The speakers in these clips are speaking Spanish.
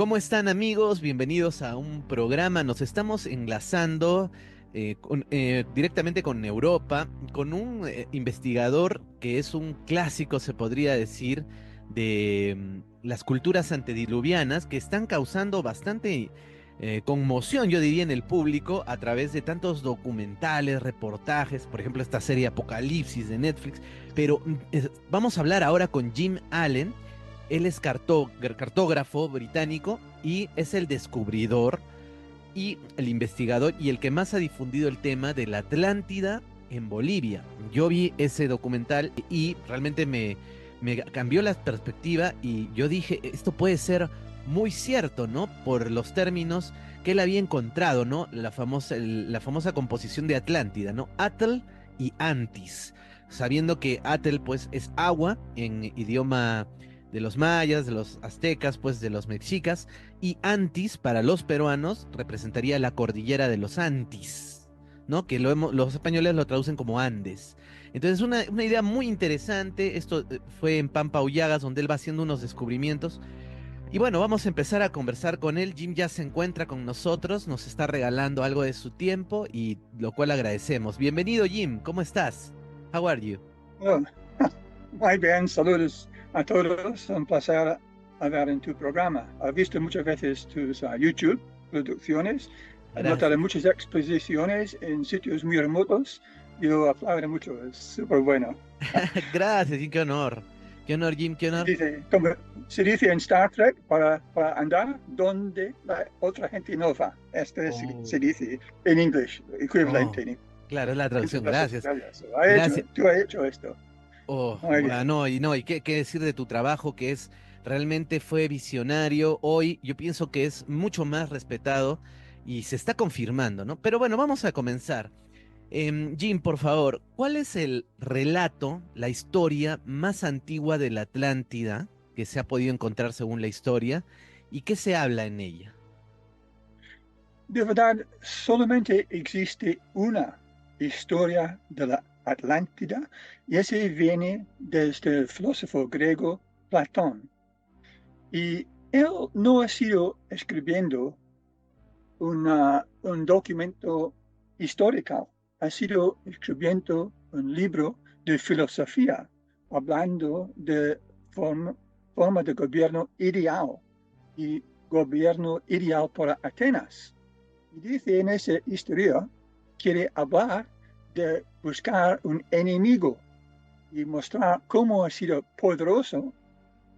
¿Cómo están amigos? Bienvenidos a un programa. Nos estamos enlazando directamente con Europa, con un investigador que es un clásico, se podría decir, de las culturas antediluvianas que están causando bastante conmoción, yo diría, en el público a través de tantos documentales, reportajes, por ejemplo, esta serie Apocalipsis de Netflix. Pero vamos a hablar ahora con Jim Allen. Él es cartógrafo británico y es el descubridor y el investigador y el que más ha difundido el tema de la Atlántida en Bolivia. Yo vi ese documental y realmente me cambió la perspectiva y yo dije, esto puede ser muy cierto, ¿no? Por los términos que él había encontrado, ¿no? La famosa composición de Atlántida, ¿no? Atl y Antis, sabiendo que Atl pues es agua en idioma de los mayas, de los aztecas, pues de los mexicas, y Antis para los peruanos representaría la cordillera de los Antis, ¿no? Que los españoles lo traducen como Andes. Entonces, una idea muy interesante. Esto fue en Pampa Ullagas, donde él va haciendo unos descubrimientos. Y bueno, vamos a empezar a conversar con él. Jim ya se encuentra con nosotros, nos está regalando algo de su tiempo y lo cual agradecemos. Bienvenido, Jim, ¿cómo estás? How are you? Oh, muy bien, saludos a todos. Un placer hablar en tu programa. He visto muchas veces tus YouTube producciones. He notado Gracias. muchas exposiciones en sitios muy remotos. Yo aplaudo mucho, es súper bueno. Gracias, Jim, qué honor. Qué honor, Jim, qué Se honor. dice, como se dice en Star Trek, para andar donde la otra gente no va. Este se Oh, dice en inglés, oh, equivalente claro, es la en traducción, todas las gracias. estrellas. Gracias. Tú has hecho esto. Oh, Muy bien. no, y no, y qué decir de tu trabajo, que es realmente fue visionario. Hoy yo pienso que es mucho más respetado y se está confirmando, ¿no? Pero bueno, vamos a comenzar. Jim, por favor, ¿cuál es el relato, la historia más antigua de la Atlántida que se ha podido encontrar según la historia y qué se habla en ella? De verdad, solamente existe una historia de la Atlántida y ese viene desde el filósofo griego Platón. Y él no ha sido escribiendo un documento histórico, ha sido escribiendo un libro de filosofía, hablando de forma, forma de gobierno ideal y gobierno ideal para Atenas. Y dice en esa historia, quiere hablar de buscar un enemigo y mostrar cómo ha sido poderoso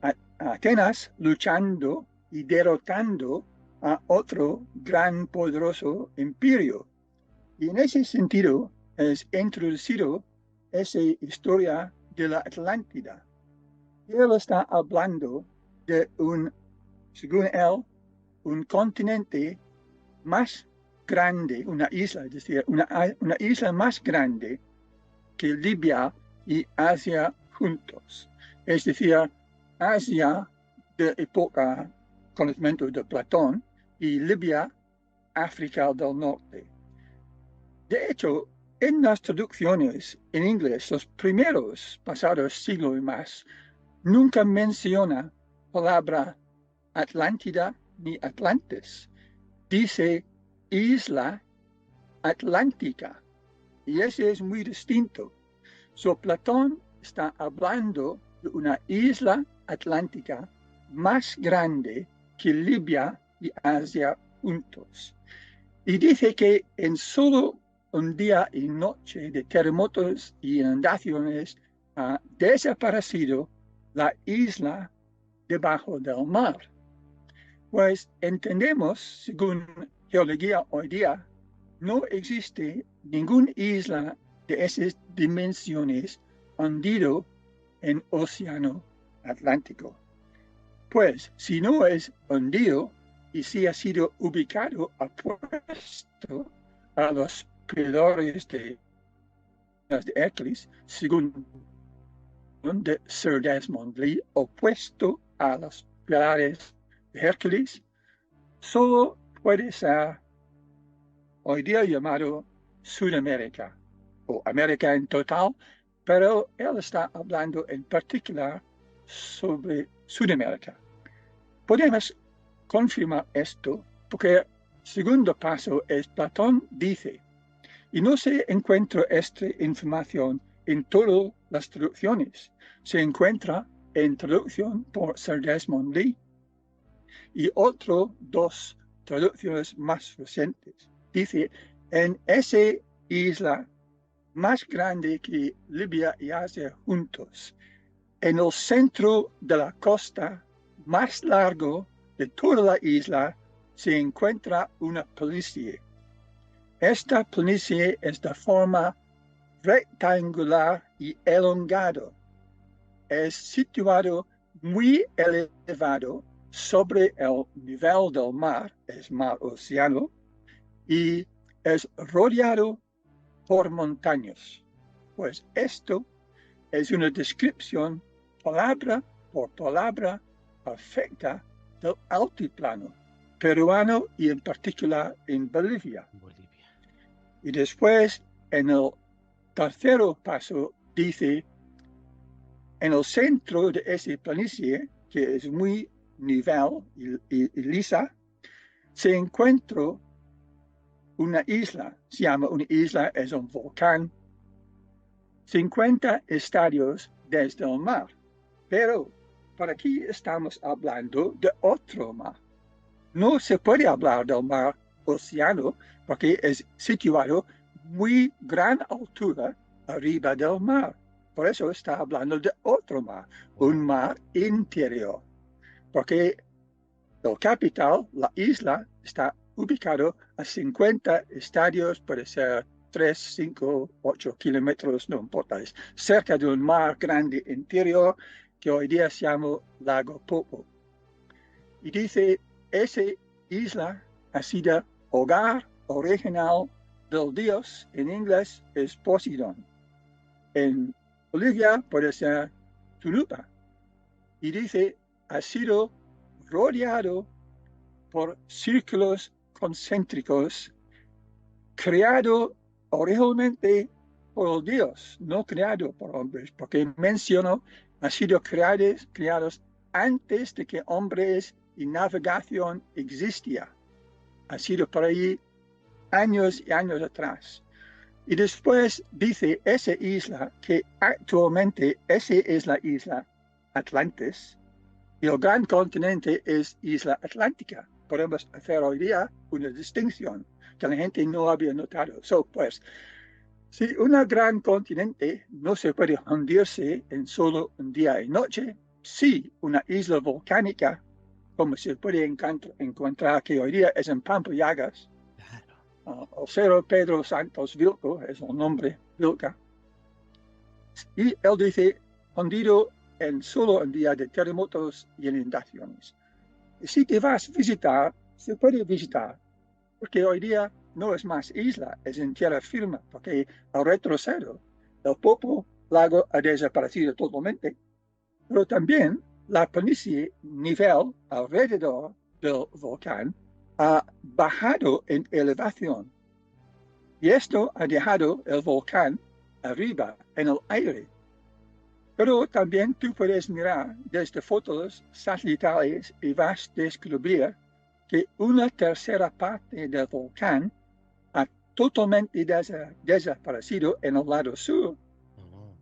a Atenas luchando y derrotando a otro gran poderoso imperio. Y en ese sentido es introducido esa historia de la Atlántida. Y él está hablando de según él, un continente más grande, una isla, es decir, una isla más grande que Libia y Asia juntos. Es decir, Asia de época conocimiento de Platón y Libia, África del Norte. De hecho, en las traducciones en inglés, los primeros pasados siglos y más, nunca menciona palabra Atlántida ni Atlantis. Dice isla atlántica. Y ese es muy distinto. So, Platón está hablando de una isla atlántica más grande que Libia y Asia juntos. Y dice que en solo un día y noche de terremotos y inundaciones ha desaparecido la isla debajo del mar. Pues entendemos, según geología hoy día, no existe ninguna isla de esas dimensiones hundido en océano Atlántico. Pues si no es hundido y si ha sido ubicado opuesto a los pilares de Hércules, según de Sir Desmond Lee, opuesto a los pilares de Hércules, solo puede ser hoy día llamado Sudamérica o América en total, pero él está hablando en particular sobre Sudamérica. Podemos confirma esto, porque el segundo paso es Platón dice, y no se encuentra esta información en todas las traducciones. Se encuentra en traducción por Sir Desmond Lee y otras dos traducciones más recientes. Dice, en esa isla más grande que Libia y Asia juntos, en el centro de la costa más largo de toda la isla, se encuentra una planicie. Esta planicie es de forma rectangular y elongado. Es situado muy elevado sobre el nivel del mar, es mar océano, y es rodeado por montañas. Pues esto es una descripción palabra por palabra perfecta del altiplano peruano y en particular en Bolivia. Y después, en el tercer paso, dice, en el centro de esa planicie, que es muy nivel y lisa, se encuentra una isla. Se llama una isla, es un volcán, 50 estadios desde el mar. Pero por aquí estamos hablando de otro mar. No se puede hablar del mar océano porque es situado muy gran altura arriba del mar. Por eso está hablando de otro mar, un mar interior. Porque el capital, la isla, está ubicado a 50 estadios, puede ser 3, 5, 8 kilómetros, no importa, es cerca de un mar grande interior que hoy día se llama Lago Popo. Y dice, esa isla ha sido hogar original del dios, en inglés es Poseidón. En Bolivia puede ser Tulupa. Y dice, ha sido rodeado por círculos concéntricos, creado originalmente por el dios, no creado por hombres, porque menciono, ha sido creados antes de que hombres y navegación existía. Ha sido por ahí años y años atrás. Y después dice esa isla, que actualmente esa es la isla Atlantis, y el gran continente es Isla Atlántica. Podemos hacer hoy día una distinción que la gente no había notado. Pues, si un gran continente no se puede hundirse en solo un día y noche, sí una isla volcánica, como se puede encontrar que hoy día es en Pampayagas, el Cerro Pedro Santos Vilco es el nombre, Vilca, y él dice, hundido en solo un día de terremotos y inundaciones. Y si te vas a visitar, se puede visitar, porque hoy día no es más isla, es en tierra firme, porque al retroceso, el Popo lago ha desaparecido totalmente, pero también la planicie nivel alrededor del volcán ha bajado en elevación. Y esto ha dejado el volcán arriba, en el aire. Pero también tú puedes mirar desde fotos satelitales y vas a descubrir que una tercera parte del volcán ha totalmente desaparecido en el lado sur,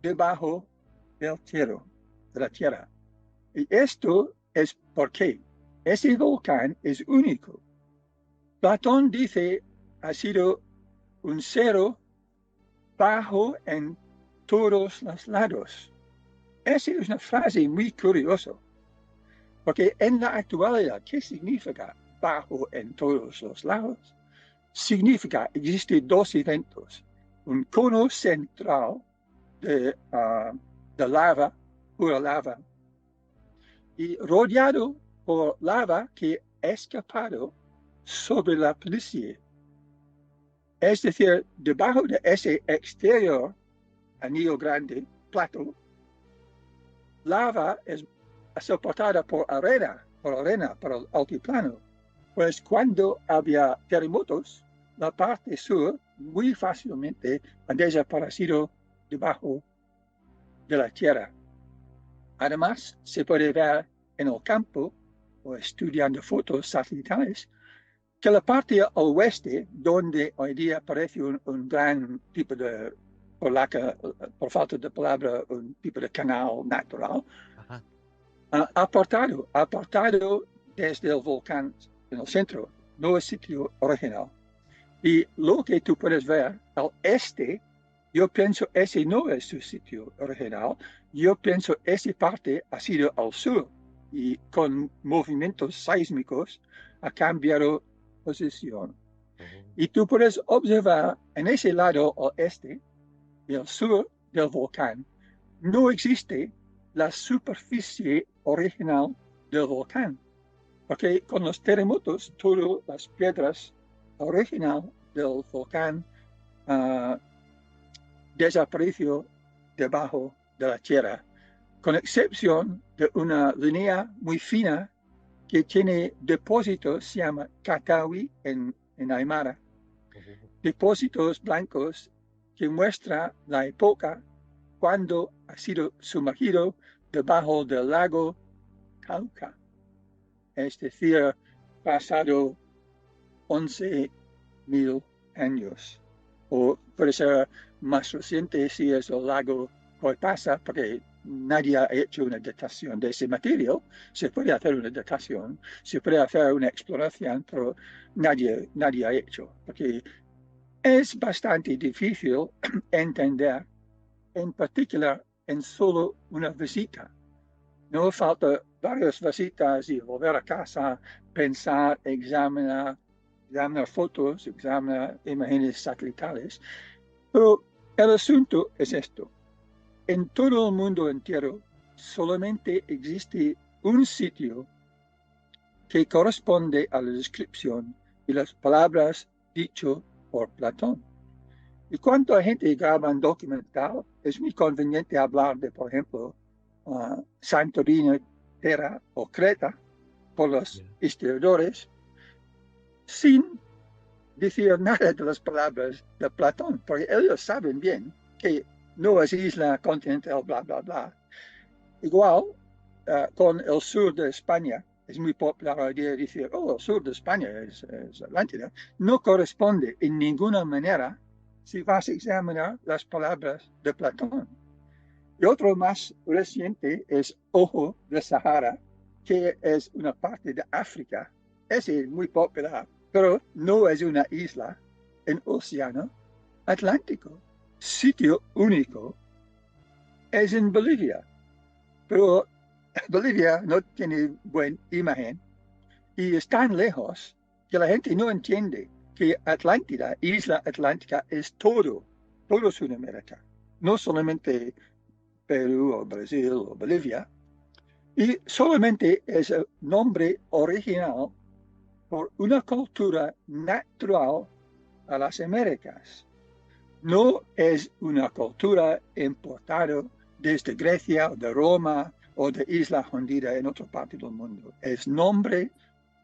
debajo del cielo, de la tierra. Y esto es porque ese volcán es único. Platón dice ha sido un cero bajo en todos los lados. Esa es una frase muy curiosa, porque en la actualidad, ¿qué significa bajo en todos los lados? Significa, existen dos eventos, un cono central de lava, pura lava, y rodeado por lava que ha escapado sobre la planicie. Es decir, debajo de ese exterior anillo grande, plato, lava es soportada por arena, por el altiplano. Pues cuando había terremotos, la parte sur muy fácilmente ha desaparecido debajo de la tierra. Además, se puede ver en el campo o estudiando fotos satelitales, que la parte al oeste, donde hoy día parece un gran tipo de, por falta de palabra, un tipo de canal natural, Ajá. apartado desde el volcán en el centro, no es sitio original. Y lo que tú puedes ver al este, yo pienso ese no es su sitio original, yo pienso esa parte ha sido al sur y con movimientos sísmicos ha cambiado posición. Y tú puedes observar en ese lado al este y al sur del volcán, no existe la superficie original del volcán, porque con los terremotos, todas las piedras original del volcán uh, desapareció debajo de la tierra, con excepción de una línea muy fina que tiene depósitos, se llama Catawi en Aymara, depósitos blancos que muestra la época cuando ha sido sumergido debajo del lago Cauca, es decir, pasado 11.000 años. O puede ser más reciente si es el lago Coipasa, porque nadie ha hecho una datación de ese material. Se puede hacer una datación, se puede hacer una exploración, pero nadie ha hecho, porque es bastante difícil entender, en particular en solo una visita. No falta varias visitas y volver a casa, pensar, examinar fotos, examinar imágenes satelitales. Pero el asunto es esto. En todo el mundo entero solamente existe un sitio que corresponde a la descripción y las palabras dicho por Platón. Y cuando la gente graba un documental, es muy conveniente hablar de, por ejemplo, Santorini, Tera o Creta por los historiadores, sin decir nada de las palabras de Platón, porque ellos saben bien que no es isla continental, bla, bla, bla. Igual con el sur de España, es muy popular hoy día decir, oh, el sur de España es Atlántida. No corresponde en ninguna manera si vas a examinar las palabras de Platón. Y otro más reciente es Ojo de Sahara, que es una parte de África. Ese es muy popular, pero no es una isla en Océano Atlántico. Sitio único es en Bolivia, pero Bolivia no tiene buena imagen y es tan lejos que la gente no entiende que Atlántida, Isla Atlántica, es todo Sudamérica, no solamente Perú o Brasil o Bolivia, y solamente es el nombre original por una cultura natural a las Américas. No es una cultura importada desde Grecia o de Roma o de Isla Hundida en otra parte del mundo. Es nombre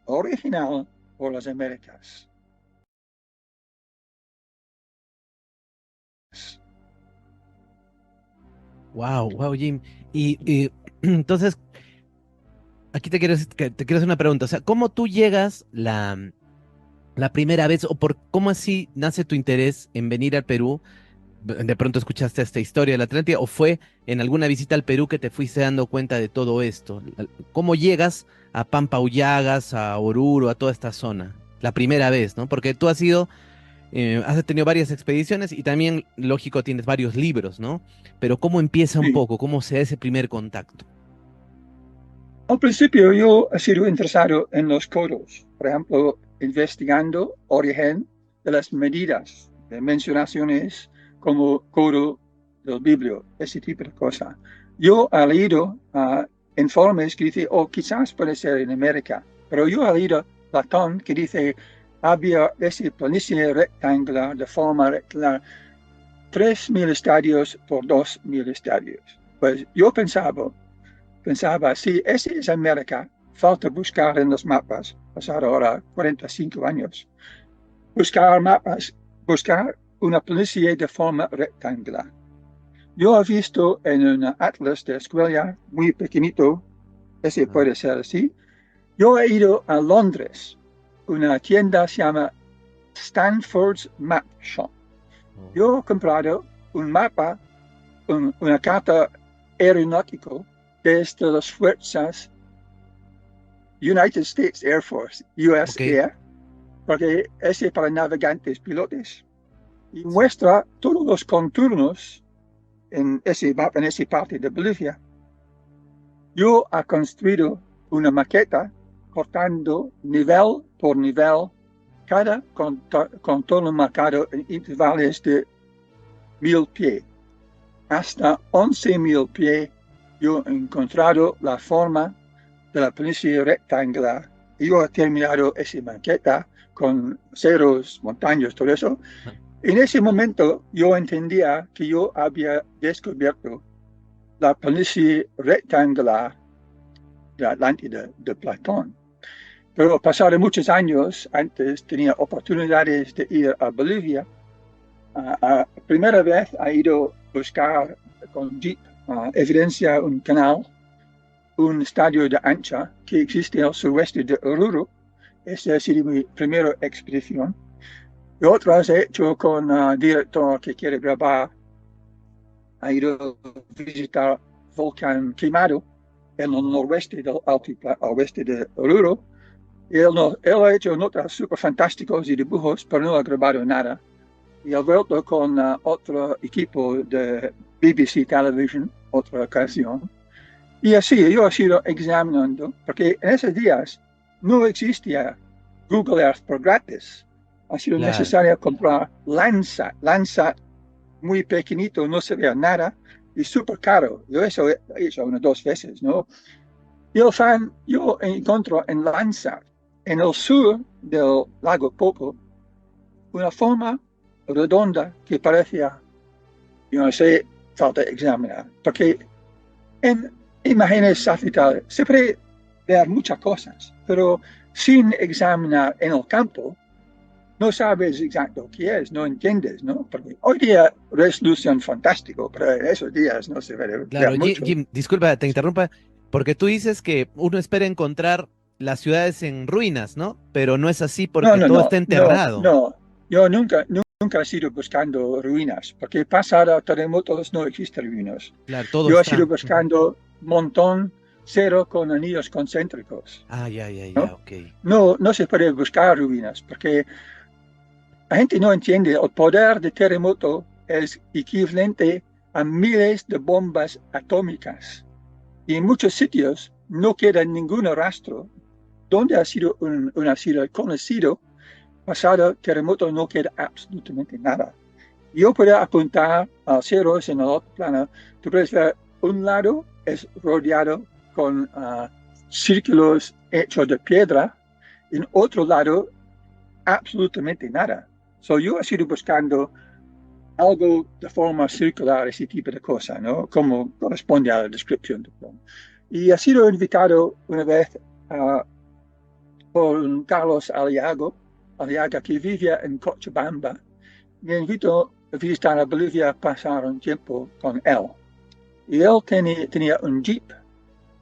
original por las Américas. Wow, wow, Jim. Y entonces, aquí te quiero hacer una pregunta. O sea, ¿cómo tú llegas la primera vez o por cómo así nace tu interés en venir al Perú? De pronto escuchaste esta historia de la Atlántida o fue en alguna visita al Perú que te fuiste dando cuenta de todo esto. ¿Cómo llegas a Pampahuyagas, a Oruro, a toda esta zona? La primera vez, ¿no? Porque tú has tenido varias expediciones y también, lógico, tienes varios libros, ¿no? Pero ¿cómo empieza un Sí. poco? ¿Cómo se da ese primer contacto? Al principio yo he sido interesado en los codos, por ejemplo, investigando origen de las medidas, de mencionaciones como codo del Biblio, ese tipo de cosas. Yo he leído informes que dicen, oh, quizás puede ser en América, pero yo he leído Platón que dice, había ese planicie rectangular de forma rectangular, 3.000 estadios por 2.000 estadios. Pues yo pensaba, si ese es América, falta buscar en los mapas, pasar ahora 45 años, buscar mapas, buscar una planicie de forma rectangular. Yo he visto en un atlas de escuela muy pequeñito, ese Ah, puede ser así. Yo he ido a Londres, una tienda se llama Stanford's Map Shop. Oh, Yo he comprado un mapa, una carta aeronáutico desde las fuerzas United States Air Force, US ok, Air, porque ese es para navegantes pilotos. Y sí, muestra todos los contornos en ese mapa, en esa parte de Bolivia. Yo he construido una maqueta cortando nivel por nivel, cada contorno marcado en intervalos de 1000 pies. Hasta 11.000 pies yo he encontrado la forma de la península rectangular. Yo he terminado esa maqueta con ceros, montañas, todo eso. ah, En ese momento yo entendía que yo había descubierto la península rectangular de Atlántida de Platón. Pero pasaron muchos años, antes tenía oportunidades de ir a Bolivia. Primera vez he ido a buscar con Jeep evidencia un canal, un estadio de ancha que existe al suroeste de Oruro. Esa ha sido mi primera expedición. Y otras he hecho con director que quiere grabar. Ha ido a visitar Volcán Quemado en el noroeste del oeste de Oruro. Y él ha hecho notas súper fantásticos y dibujos, pero no ha grabado nada. Y ha vuelto con otro equipo de BBC Television, otra ocasión. Y así yo he ido examinando, porque en esos días no existía Google Earth por gratis. Ha sido claro. necesario comprar Landsat. Landsat muy pequeñito, no se veía nada y súper caro. Yo eso he hecho unas 2 veces, ¿no? Y el fan, yo encuentro en Landsat, en el sur del lago Popo, una forma redonda que parecía, yo no sé, falta examinar, porque en imágenes satelitales se puede ver muchas cosas, pero sin examinar en el campo, no sabes exacto qué es, no entiendes, ¿no? Porque hoy día resolución fantástico, pero en esos días no se ve Claro, ver mucho. Jim, disculpa, te interrumpa, porque tú dices que uno espera encontrar las ciudades en ruinas, ¿no? Pero no es así No, porque no, todo no, está no, enterrado. no. Yo nunca he sido buscando ruinas, porque pasado terremotos no existen ruinas. Claro, todo Yo he sido está. Ujú. buscando montón cero con anillos concéntricos, Ah, ya, ya, ya, ¿no? ok. No se puede buscar ruinas, porque la gente no entiende, el poder de terremoto es equivalente a miles de bombas atómicas. Y en muchos sitios no queda ningún rastro. Donde ha sido una ciudad conocido, pasado terremoto no queda absolutamente nada. Yo puedo apuntar a ceros en el otro plano. Tú puedes ver, un lado es rodeado con círculos hechos de piedra, en otro lado absolutamente nada. So, yo he sido buscando algo de forma circular, ese tipo de cosa, ¿no? Como corresponde a la descripción. Y he sido invitado una vez por Carlos Aliaga, que vivía en Cochabamba. Me invitó a visitar a Bolivia, pasar un tiempo con él. Y él tenía un jeep.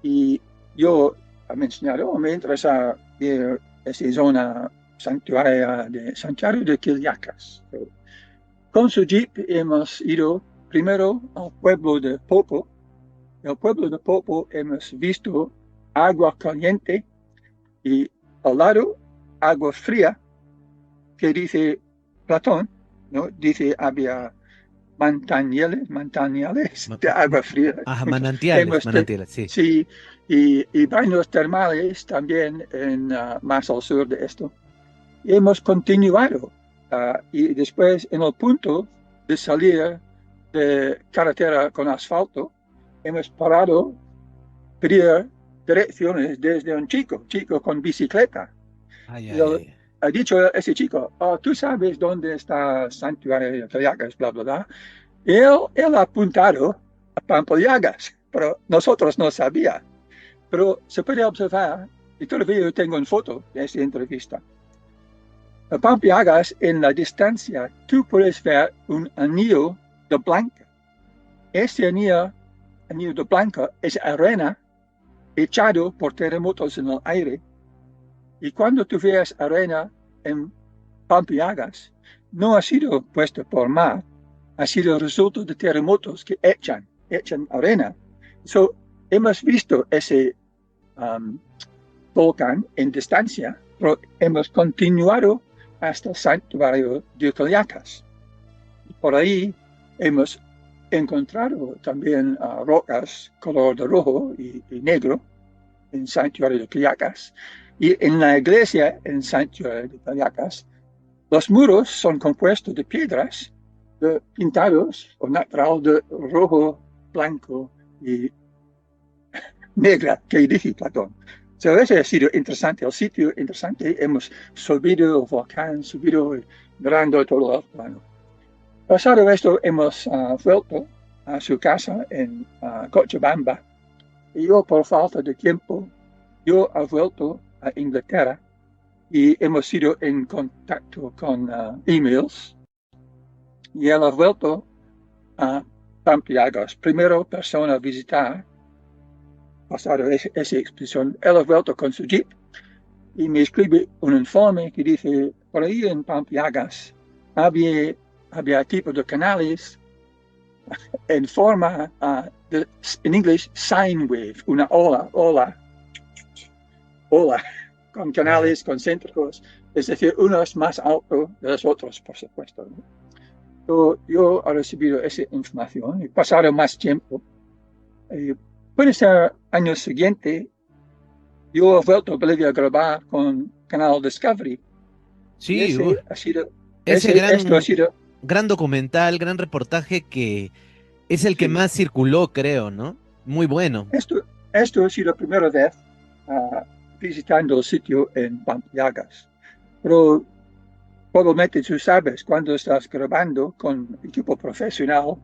Y yo he mencionado, me interesa ver esa zona santuaria de Santiago de Quillacas. Con su jeep hemos ido primero al pueblo de Popo. En el pueblo de Popo hemos visto agua caliente y al lado agua fría que dice Platón, ¿no? Dice había manantiales Ma- de agua fría. Ajá, manantiales, Hemos manantiales, sí. sí, y baños termales también más al sur de esto. Y hemos continuado y después en el punto de salir de carretera con asfalto, hemos parado pedir direcciones desde un chico con bicicleta. Ay, Y ay, él ay. ha dicho a ese chico, "Oh, tú sabes dónde está Santuario de Pampayagas, bla, bla, bla." Y él ha apuntado a Pampayagas, pero nosotros no sabíamos. Pero se puede observar, y todavía yo tengo una foto de esta entrevista. A Pampayagas, en la distancia, tú puedes ver un anillo de blanca. Este anillo de blanca es arena echado por terremotos en el aire Y cuando tú veas arena en Pampiagas, no ha sido puesto por mar, ha sido resultado de terremotos que echan arena. So, hemos visto ese um, volcán en distancia, pero hemos continuado hasta el santuario de Caliacas. Por ahí hemos encontrado también rocas color de rojo y negro en santuario de Caliacas. Y en la iglesia en santuario de Caliacas, los muros son compuestos de piedras pintados o natural de rojo, blanco y negra, que dije Platón. So, ese ha sido interesante, el sitio interesante. Hemos subido el volcán, subido mirando todo el plano. Pasado esto, hemos vuelto a su casa en Cochabamba. Y yo, por falta de tiempo, yo he vuelto a Inglaterra y hemos sido en contacto con emails. Y él ha vuelto a Pampliagos, primera persona a visitar, pasado esa expedición. Él ha vuelto con su jeep y me escribe un informe que dice, por ahí en Pampliagas había tipos de canales en forma en inglés, sine wave, una ola, con canales concéntricos, es decir, unos más altos de los otros, por supuesto, ¿no? Yo he recibido esa información y pasado más tiempo. Puede ser año siguiente, yo he vuelto a Bolivia a grabar con Canal Discovery. Y Sí, ese esto ha sido, gran documental, gran reportaje que es el que sí, más circuló, creo, ¿no? Muy bueno. esto ha sido la primera vez visitando el sitio en Pampliagas. Pero probablemente tú sabes, cuando estás grabando con equipo profesional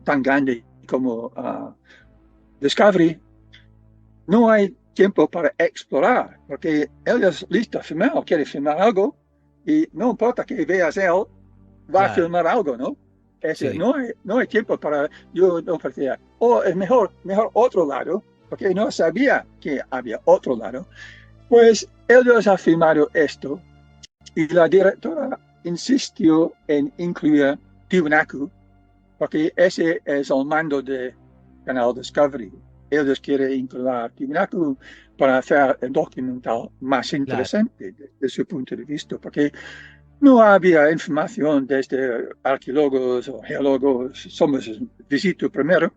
tan grande como Discovery, no hay tiempo para explorar, porque él es listo a filmar o quiere filmar algo, y no importa que veas él, va a Claro, filmar algo, ¿no? sí. No hay tiempo para, yo no parecía, o es mejor otro lado, porque no sabía que había otro lado. Pues ellos han filmado esto y la directora insistió en incluir Tiwanaku, porque ese es el mando de Canal Discovery. Ellos quieren incluir Tiwanaku para hacer el documental más Claro. interesante desde su punto de vista, porque no había información desde arqueólogos o geólogos. Somos visito primero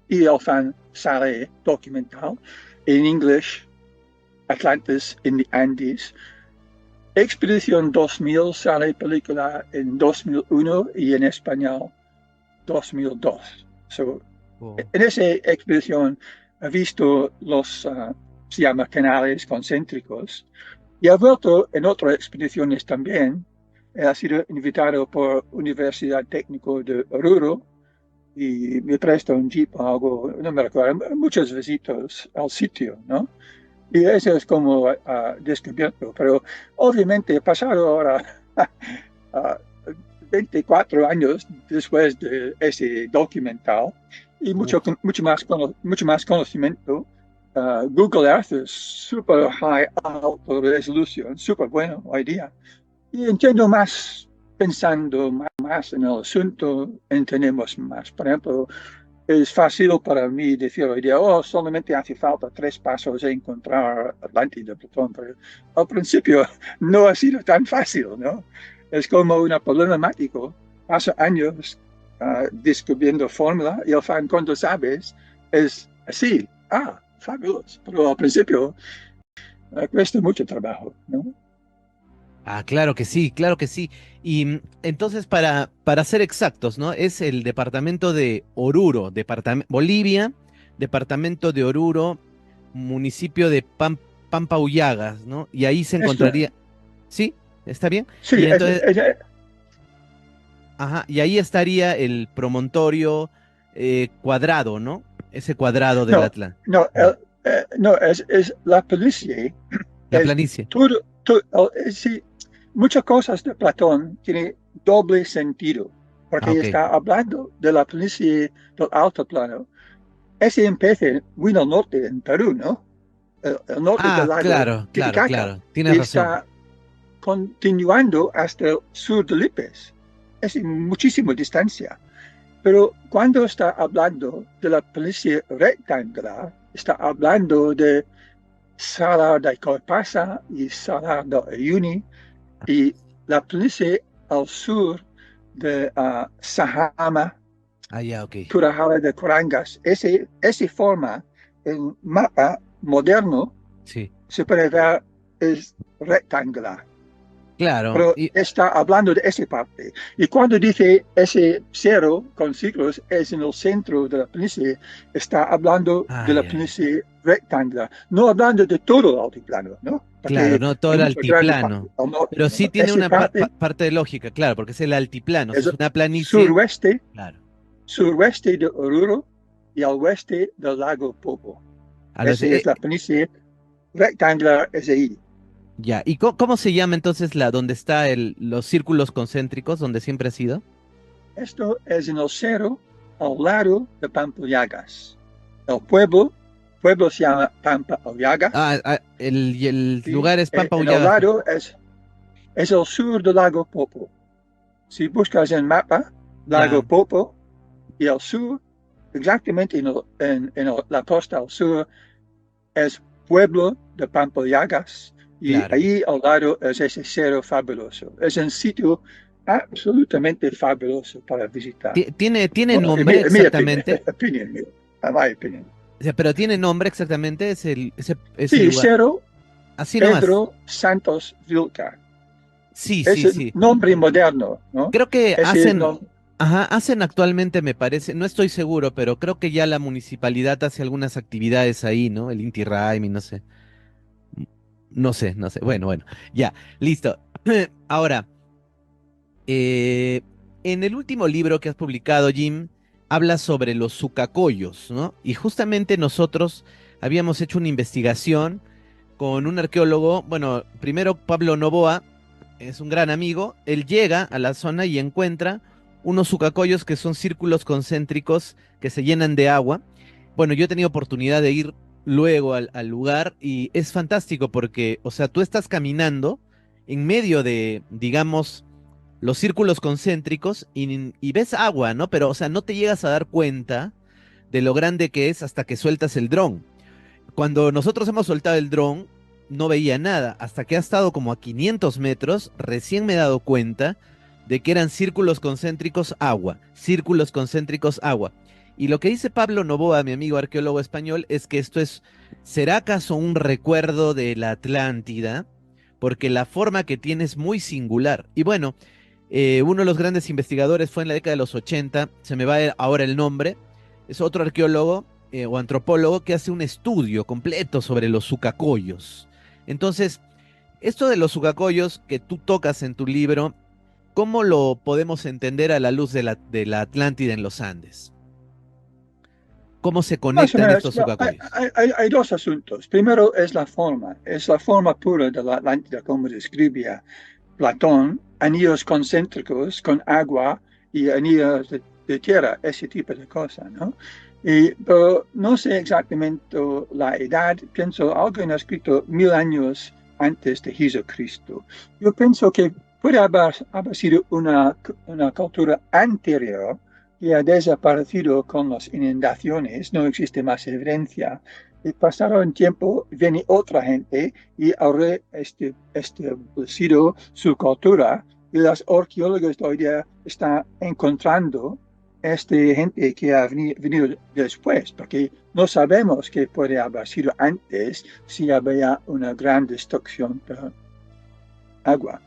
y el fan sale documental en inglés, Atlantis in the Andes. Expedición 2000 sale película en 2001 y en español 2002. So, Oh. en esa expedición he visto los, se llama canales concéntricos, y he vuelto en otras expediciones también. Ha sido invitado por Universidad Técnico de Oruro y me presta un jeep o algo, no me recuerdo, muchas visitas al sitio, ¿no? Y eso es como descubierto, pero obviamente he pasado ahora 24 años después de ese documental y Uf. mucho más conocimiento. Google Earth es super high, alta resolución, super bueno hoy día. Y entiendo más, pensando más en el asunto, entendemos más. Por ejemplo, es fácil para mí decir hoy día, oh, solamente hace falta 3 pasos a encontrar Atlántida, Plutón. Pero al principio no ha sido tan fácil, ¿no? Es como una problemático. Pasa años descubriendo fórmula y al fin cuando sabes es así. Ah, fabuloso. Pero al principio cuesta mucho trabajo, ¿no? Ah, claro que sí, claro que sí. Y entonces, para ser exactos, ¿no? Es el departamento de Oruro, Bolivia, departamento de Oruro, municipio de Pampaullagas, ¿no? Y ahí se Esto, encontraría, ¿sí? ¿Está bien? sí, Y entonces, ajá, y ahí estaría el promontorio cuadrado, ¿no? Ese cuadrado del no, Atlántico. no, no es la policía. La Es planicie. sí, muchas cosas de Platón tienen doble sentido, Ah, porque ok. está hablando de la planicie del alto plano. Ese empieza muy al norte, en Perú, ¿no? el norte del Ah, lago claro, claro, Titicaca, claro. Tienes y razón. está continuando hasta el sur de Lipes. Es muchísima distancia. Pero cuando está hablando de la planicie rectangular, está hablando de Salar de Corpasa y Salar de Uyuni y la planicie al sur de Sahama, Ah, ya, ok. Curajala de Corangas. Ese forma, el mapa moderno Sí. se puede ver es rectangular, Claro. pero está hablando de esa parte. Y cuando dice ese cero con ciclos es en el centro de la planicie, está hablando de la Ay, ay. planicie rectangular, no hablando de todo el altiplano, ¿no? Claro, Porque no todo hay el mucha grande parte altiplano. al norte, Pero sí ¿no? tiene Esa una parte parte de lógica, claro, porque es el altiplano. Si es es una planicie, suroeste, claro. suroeste de Oruro y al oeste del lago Popo. A los, Esa es la planicie rectangular, es ahí. ya. ¿Y cómo se llama entonces la donde está los círculos concéntricos, donde siempre ha sido? Esto es en el cerro al lado de Pampallagas. El pueblo se llama Pampallagas Y el y lugar es Pampa en el Ullagas. lado es el sur del lago Popo. Si buscas en el mapa, lago Ya, Popo y el sur, exactamente la costa al sur, es pueblo de Pampallagas y claro. ahí al lado es ese cerro fabuloso. Es un sitio absolutamente fabuloso para visitar. Tiene Bueno, nombre en mi opinión, exactamente, opinion, in my opinion. o sea, pero tiene nombre exactamente ese Sí, lugar. Cerro Así nomás. Pedro Santos Vilca. Sí, Es sí, el sí. nombre moderno, ¿no? Creo que Ese hacen, no, ajá, hacen actualmente, me parece, no estoy seguro, pero creo que ya la municipalidad hace algunas actividades ahí, ¿no? El Inti Raymi, no sé. No sé, no sé. Bueno, bueno, ya, listo. Ahora, eh, en el último libro que has publicado, Jim, habla sobre los sucacoyos, ¿no? Y justamente nosotros habíamos hecho una investigación con un arqueólogo, bueno, primero Pablo Novoa, es un gran amigo, él llega a la zona y encuentra unos sucacoyos que son círculos concéntricos que se llenan de agua. Bueno, yo he tenido oportunidad de ir luego al lugar y es fantástico porque, o sea, tú estás caminando en medio de, digamos, los círculos concéntricos y ves agua, ¿no? Pero, o sea, no te llegas a dar cuenta de lo grande que es hasta que sueltas el dron. Cuando nosotros hemos soltado el dron, no veía nada. Hasta que ha estado como a 500 metros, recién me he dado cuenta de que eran círculos concéntricos agua, círculos concéntricos agua. Y lo que dice Pablo Novoa, mi amigo arqueólogo español, es que esto es, ¿será acaso un recuerdo de la Atlántida? Porque la forma que tiene es muy singular. Y bueno, uno de los grandes investigadores fue en la década de los 80, se me va ahora el nombre, es otro arqueólogo o antropólogo que hace un estudio completo sobre los sucacoyos. Entonces, esto de los sucacoyos que tú tocas en tu libro, ¿cómo lo podemos entender a la luz de la Atlántida en los Andes? ¿Cómo se más o conectan menos, estos sucacoyos? hay dos asuntos. Primero es la forma pura de la Atlántida, como describía Platón, anillos concéntricos con agua y anillos de tierra, ese tipo de cosas, ¿no? Pero no sé exactamente la edad, pienso alguien ha escrito 1000 años antes de Jesucristo. Yo pienso que puede haber sido una cultura anterior que ha desaparecido con las inundaciones, no existe más evidencia. Y pasado un tiempo, viene otra gente y ahora establecido su cultura y los arqueólogos de hoy día están encontrando esta gente que ha venido después, porque no sabemos qué puede haber sido antes si había una gran destrucción de agua.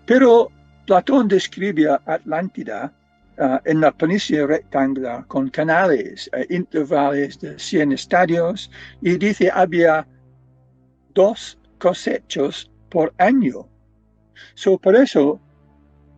Pero Platón describe a Atlántida en la planicie rectangular con canales, intervalos de 100 estadios, y dice había 2 cosechos por año. Por eso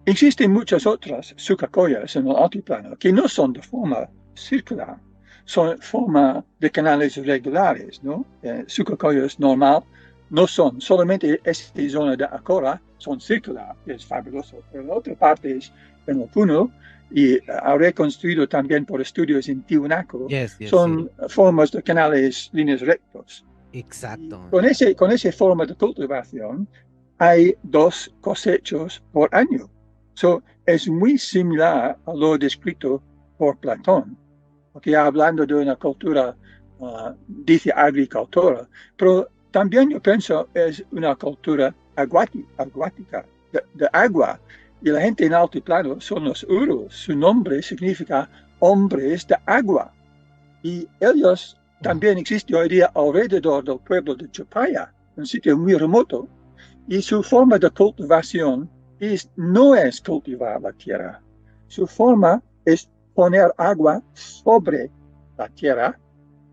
existen muchas otras sucacoyas en el altiplano que no son de forma circular, son forma de canales irregulares, ¿no? Sucacoyas normal no son, solamente esta zona de Acora son circular, es fabuloso, pero la otra parte es en el Puno y habré construido también por estudios en Tiwanaku, Yes, yes, sí. son formas de canales líneas rectos. Y Exacto. con esa forma de cultivación hay dos cosechos por año. So, es muy similar a lo descrito por Platón, porque hablando de una cultura, dice agricultura, pero también yo pienso es una cultura acuática, de agua. Y la gente en altiplano son los Urus. Su nombre significa hombres de agua. Y ellos Wow. también existen hoy día alrededor del pueblo de Chupaya, un sitio muy remoto, y su forma de cultivación no es cultivar la tierra. Su forma es poner agua sobre la tierra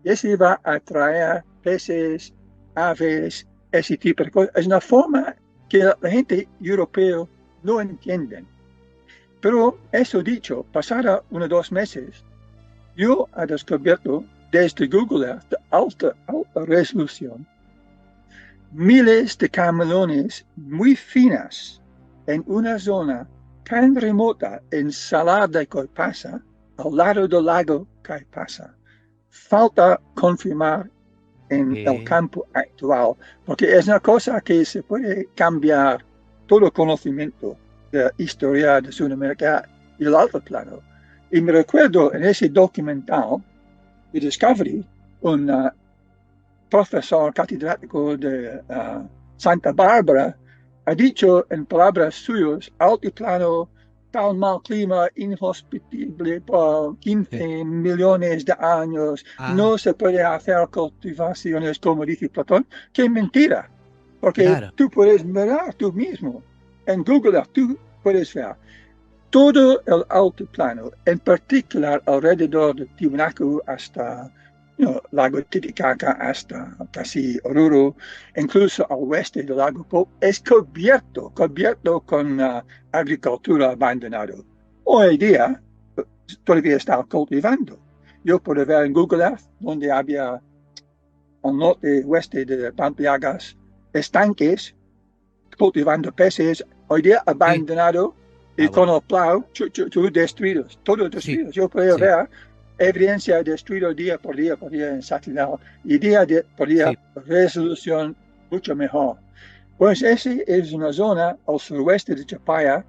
y eso va a atraer peces, aves, ese tipo de cosas. Es una forma que la gente europea no entiende. Pero eso dicho, pasada unos 2 meses, yo he descubierto desde Google Earth de alta resolución miles de cameleones muy finas en una zona tan remota en Salar de Coipasa, al lado del lago Caipasa. Falta confirmar en el Eh, campo actual, porque es una cosa que se puede cambiar todo conocimiento de historia de Sudamérica y el alto plano. Y me recuerdo en ese documental de Discovery, un profesor catedrático de Santa Bárbara ha dicho en palabras suyas, altiplano, tal mal clima, inhospitable por sí. 15 millones de años, Ah, no se puede hacer cultivaciones como dice Platón, que es mentira, porque claro. tú puedes mirar tú mismo en Google Earth, tú puedes ver todo el altiplano, en particular alrededor de Tiwanaku hasta lago Titicaca, hasta casi Oruro, incluso al oeste del lago Pope, es cubierto con agricultura abandonada. Hoy día todavía está cultivando. Yo puedo ver en Google Earth donde había al norte y oeste de Pampliagas estanques cultivando peces, hoy día Sí. abandonado y Ah, con bueno. el plow, destruidos, todos Sí, destruidos. Yo puedo sí, ver evidencia destruido día por día por día en satélite y por día sí. resolución mucho mejor. Pues esa es una zona al suroeste de Chapaya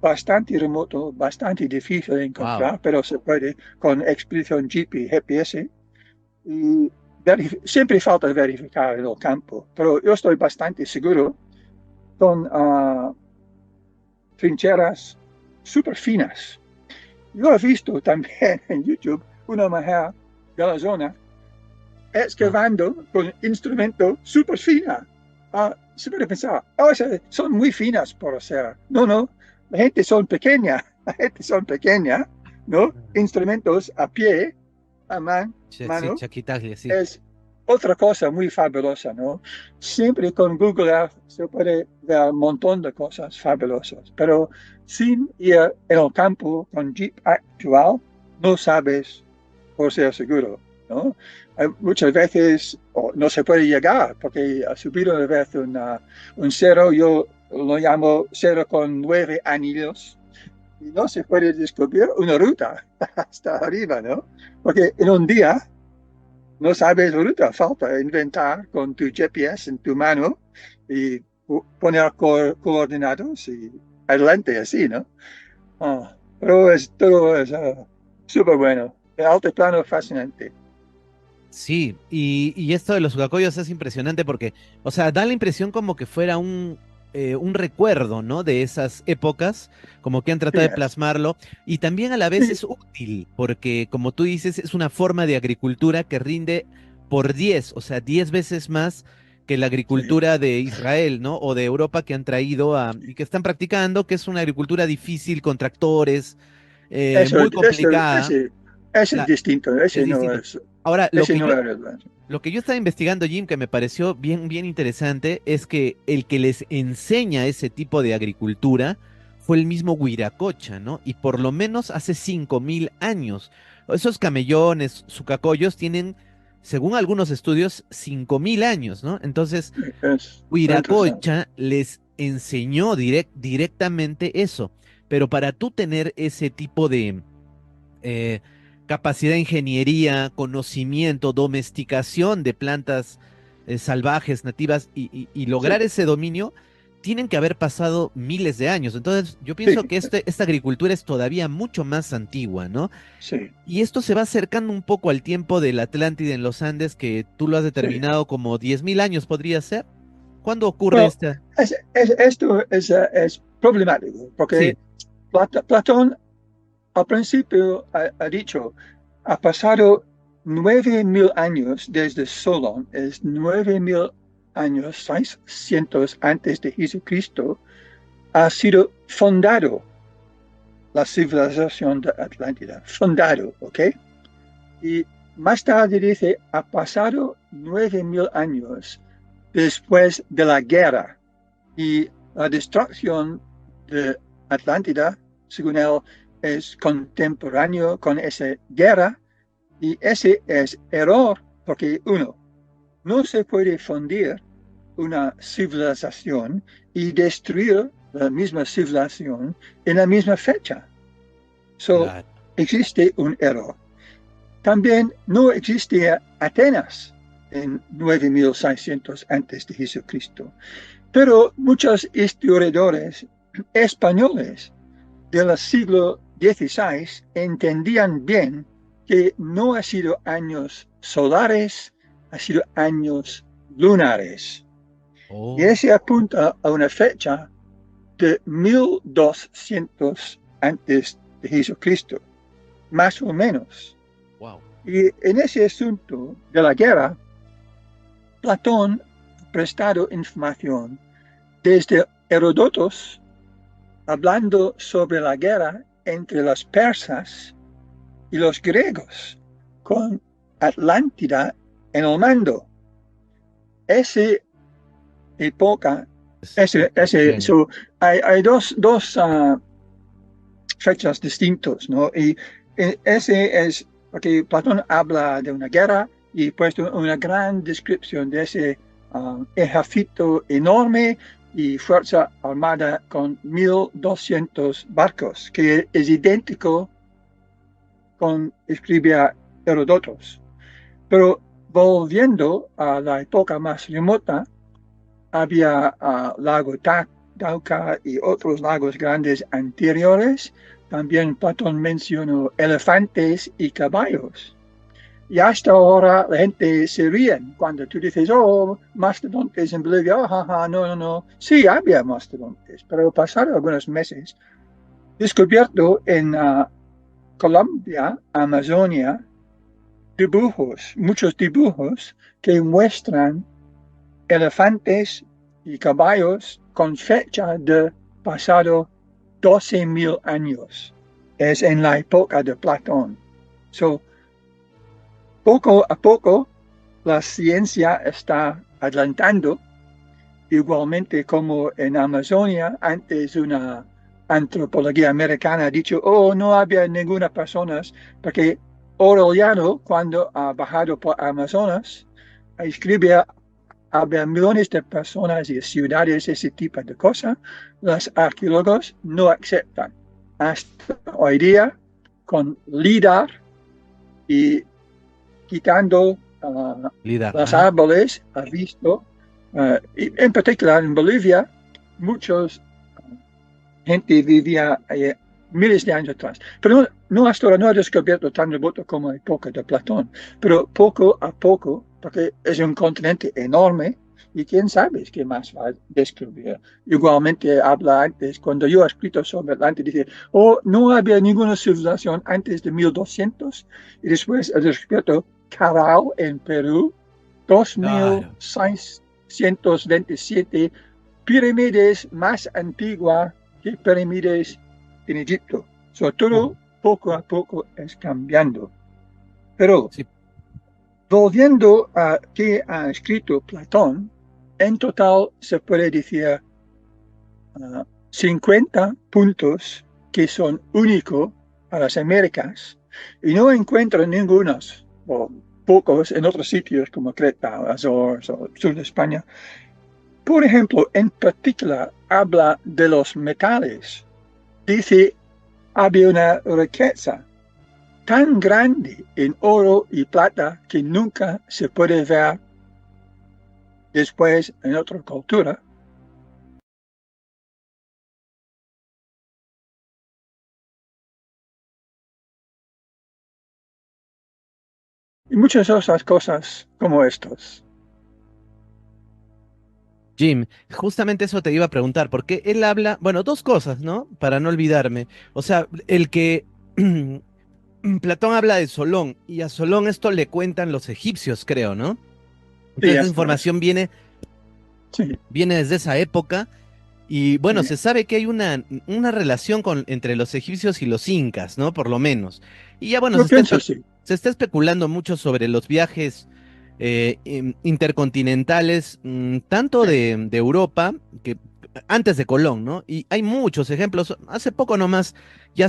bastante remoto, bastante difícil de Wow. encontrar, pero se puede con expedición Jeep y GPS. Y siempre falta verificar en el campo, pero yo estoy bastante seguro son trincheras súper finas. Yo he visto también en YouTube una mujer de la zona Ah, excavando con instrumento súper fina. Se puede pensar, o sea, son muy finas por hacer. No, no, la gente son pequeña, la gente son pequeña, ¿no? Instrumentos a pie, a sí, mano, Chaquitaglia, sí. es otra cosa muy fabulosa, ¿no? Siempre con Google Earth se puede ver un montón de cosas fabulosas, pero sin ir en el campo con Jeep actual, no sabes por ser seguro, ¿no? Muchas veces no se puede llegar, porque a subir una vez un cerro, yo lo llamo cerro con 9 anillos, y no se puede descubrir una ruta hasta arriba, ¿no? Porque en un día no sabes ruta, falta inventar con tu GPS en tu mano y poner coordenadas y adelante así, ¿no? Pero todo es súper bueno. El altiplano es fascinante. Sí, y esto de los Ucacoyos es impresionante porque, o sea, da la impresión como que fuera un recuerdo, ¿no? De esas épocas, como que han Sí, tratado de plasmarlo, y también a la vez sí, es útil, porque como tú dices, es una forma de agricultura que rinde por 10, o sea, 10 veces más que la sí. agricultura de Israel, ¿no? O de Europa que han traído y que están practicando, que es una agricultura difícil, con tractores, Eso, muy complicada. ese es distinto, Es distinto. Ahora, ese no es relevante. lo que yo estaba investigando, Jim, que me pareció bien, bien interesante, es que el que les enseña ese tipo de agricultura fue el mismo Huiracocha, ¿no? Y por lo menos hace 5000 años. Esos camellones, sucacoyos, tienen, según algunos estudios, 5000 años, ¿no? Entonces, Es muy interesante. Huiracocha les enseñó directamente eso. Pero para tú tener ese tipo de eh, capacidad de ingeniería, conocimiento, domesticación de plantas salvajes, nativas, y lograr Sí, ese dominio, tienen que haber pasado miles de años. Entonces, yo pienso sí, que esta agricultura es todavía mucho más antigua, ¿no? sí. Y esto se va acercando un poco al tiempo de la Atlántida en los Andes, que tú lo has Sí. determinado como 10.000 años, ¿podría ser? ¿Cuándo ocurre Bueno, esta? esto es problemático, porque Sí. Platón al principio ha dicho, ha pasado 9.000 años desde Solón, es 9.000 años, 600 antes de Jesucristo, ha sido fundado la civilización de Atlántida, fundado, ¿ok? Y más tarde dice, ha pasado 9.000 años después de la guerra y la destrucción de Atlántida, según él, es contemporáneo con esa guerra y ese es error porque uno, no se puede fundir una civilización y destruir la misma civilización en la misma fecha. So, Claro. existe un error. También no existía Atenas en 9600 antes de Jesucristo. Pero muchos historiadores españoles del siglo XVI entendían bien que no ha sido años solares, ha sido años lunares. Y Oh, ese apunta a una fecha de 1200 antes de Jesucristo, más o menos. wow. Y en ese asunto de la guerra, Platón ha prestado información desde Heródotos hablando sobre la guerra entre los persas y los griegos, con Atlántida en el mando. Esa época, Bien. hay dos fechas distintas, ¿no? Y ese es porque Platón habla de una guerra y puesto una gran descripción de ese ejército enorme y fuerza armada con 1.200 barcos, que es idéntico con escribía Heródotos. Pero volviendo a la época más remota, había lago Tauca y otros lagos grandes anteriores. También Platón mencionó elefantes y caballos. Y hasta ahora la gente se ríe cuando tú dices, oh, mastodontes en Bolivia, oh, jaja, no, no, no. Sí, había mastodontes, pero pasaron algunos meses. Descubierto en Colombia, Amazonia, dibujos, muchos dibujos que muestran elefantes y caballos con fecha de pasado 12.000 años. Es en la época de Platón. So, poco a poco la ciencia está adelantando, igualmente como en Amazonia, antes una antropología americana ha dicho, oh, no había ninguna persona, porque Orellano, cuando ha bajado por Amazonas, escribía había millones de personas y ciudades, ese tipo de cosas, los arqueólogos no aceptan. Hasta hoy día, con LIDAR y quitando Líder. los Ah, árboles, ha visto, y en particular en Bolivia, muchos gente vivía miles de años atrás. Pero no hasta ahora no ha descubierto tan remoto como la época de Platón, pero poco a poco, porque es un continente enorme, y quién sabe qué más va a descubrir. Igualmente habla antes, cuando yo he escrito sobre Atlante, dice, oh, no había ninguna civilización antes de 1200, y después he descubierto Caral en Perú, claro. 2627 pirámides más antiguas que pirámides en Egipto. Sobre todo, Oh, poco a poco es cambiando. Pero sí. volviendo a qué ha escrito Platón, en total se puede decir 50 puntos que son únicos a las Américas y no encuentro ningunos o pocos en otros sitios como Creta, Azores o sur de España. Por ejemplo, en particular, habla de los metales. Dice, había una riqueza tan grande en oro y plata que nunca se puede ver después en otra cultura. Y muchas otras cosas como estos. Jim, justamente eso te iba a preguntar, porque él habla, bueno, dos cosas, ¿no? Para no olvidarme. O sea, el que Platón habla de Solón, y a Solón esto le cuentan los egipcios, creo, ¿no? Sí, Entonces esa esto es. información Sí, viene desde esa época, y sí. bueno, se sabe que hay una relación entre los egipcios y los incas, ¿no? Por lo menos. Y ya bueno, Yo pienso sí. se está especulando mucho sobre los viajes intercontinentales, tanto Sí. de Europa, que antes de Colón, ¿no? Y hay muchos ejemplos. Hace poco nomás ya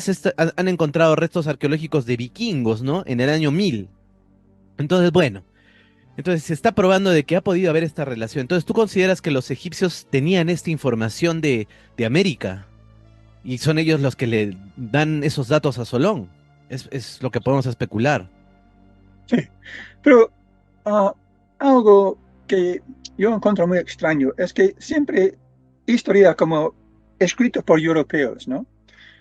han encontrado restos arqueológicos de vikingos, ¿no? En el año 1000. Entonces, bueno, entonces se está probando de que ha podido haber esta relación. Entonces, ¿tú consideras que los egipcios tenían esta información de América? Y son ellos los que le dan esos datos a Solón. Es lo que podemos especular. Sí. Pero ah, algo que yo encuentro muy extraño es que siempre historia como escrito por europeos, ¿no?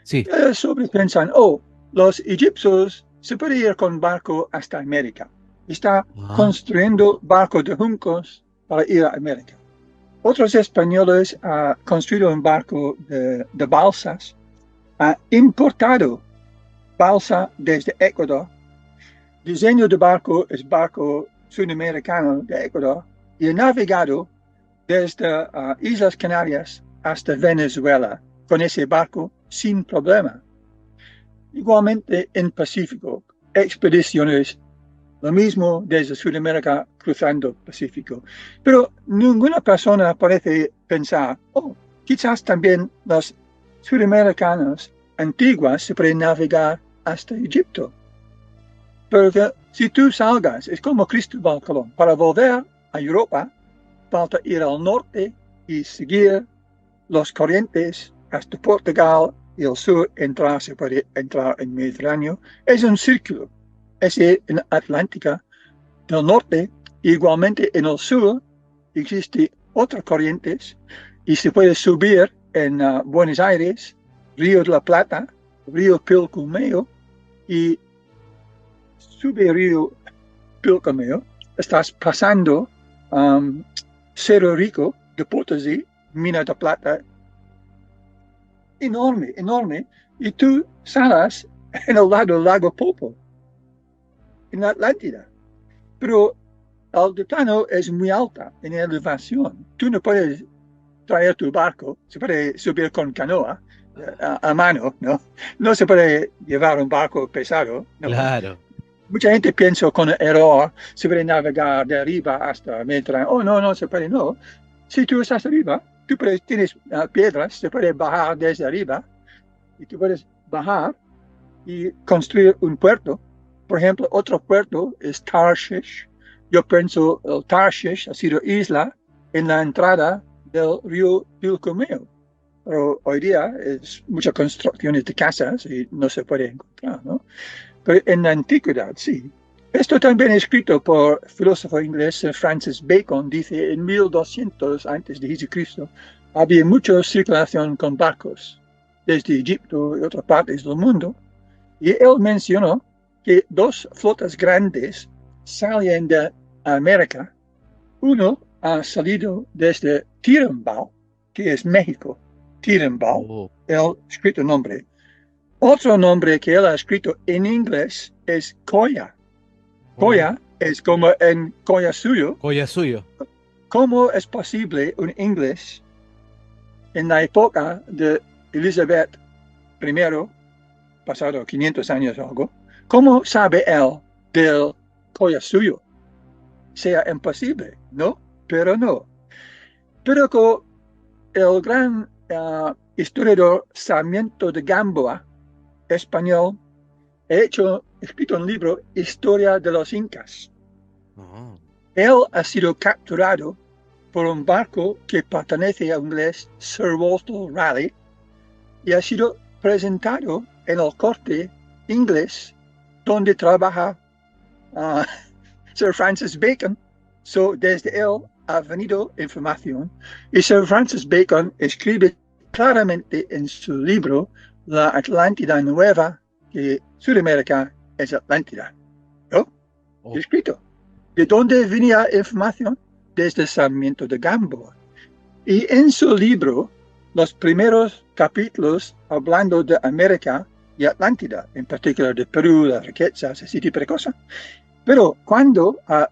Sí. Sobre piensan, oh, los egipcios se pueden ir con barco hasta América. Está Ah, construyendo barcos de juncos para ir a América. Otros españoles han construido un barco de balsas, han importado balsa desde Ecuador. Diseño de barco es barco sudamericano de Ecuador y ha navegado desde Islas Canarias hasta Venezuela con ese barco sin problema. Igualmente en Pacífico, expediciones, lo mismo desde Sudamérica cruzando el Pacífico. Pero ninguna persona parece pensar, oh, quizás también los sudamericanos antiguos se pueden navegar hasta Egipto. Porque si tú salgas, es como Cristóbal Colón, para volver a Europa, falta ir al norte y seguir los corrientes hasta Portugal y el sur entrar, se puede entrar en Mediterráneo. Es un círculo. Es en Atlántica del norte, igualmente en el sur existe otras corrientes y se puede subir en Buenos Aires, Río de la Plata, Río Pilcomayo y sube Río Pilcomayo, estás pasando Cerro Rico de Potosí, Mina de Plata, enorme, enorme, y tú sales en el lado del lago Popo, en la Atlántida. Pero el altiplano es muy alta en elevación. Tú no puedes traer tu barco, se puede subir con canoa a mano, ¿no? No se puede llevar un barco pesado, no. claro. Mucha gente piensa con error, se puede navegar de arriba hasta Mediterráneo. Oh, no, no se puede, no. Si tú estás arriba, tú tienes piedras, se puede bajar desde arriba y tú puedes bajar y construir un puerto. Por ejemplo, otro puerto es Tarshish. Yo pienso el Tarshish ha sido isla en la entrada del río Pilcomayo. Pero hoy día es muchas construcciones de casas y no se puede encontrar, ¿no? Pero en la antigüedad, sí. Esto también escrito por el filósofo inglés Sir Francis Bacon, dice en 1200 antes de Jesucristo, había mucha circulación con barcos desde Egipto y otras partes del mundo. Y él mencionó que dos flotas grandes salían de América. Uno ha salido desde Tirambal, que es México. Tirambal, Oh, el escrito nombre. Otro nombre que él ha escrito en inglés es Koya. oh. Koya es como en Koya suyo. Joya suyo. ¿Cómo es posible un inglés en la época de Elizabeth I, pasado 500 años o algo? ¿Cómo sabe él del Koya suyo? Sea imposible, ¿no? Pero no. Pero con el gran historiador Sarmiento de Gamboa, español, escrito un libro, Historia de los Incas. Oh. Él ha sido capturado por un barco que pertenece a un inglés, Sir Walter Raleigh, y ha sido presentado en el corte inglés donde trabaja uh, Sir Francis Bacon. So, desde él ha venido información y Sir Francis Bacon escribe claramente en su libro La Atlántida Nueva que Sudamérica es Atlántida. ¿No? Oh, Escrito. ¿De dónde venía información? Desde Sarmiento de Gamboa. Y en su libro, los primeros capítulos hablando de América y Atlántida, en particular de Perú, las riquezas, ese tipo de cosas. Pero cuando ha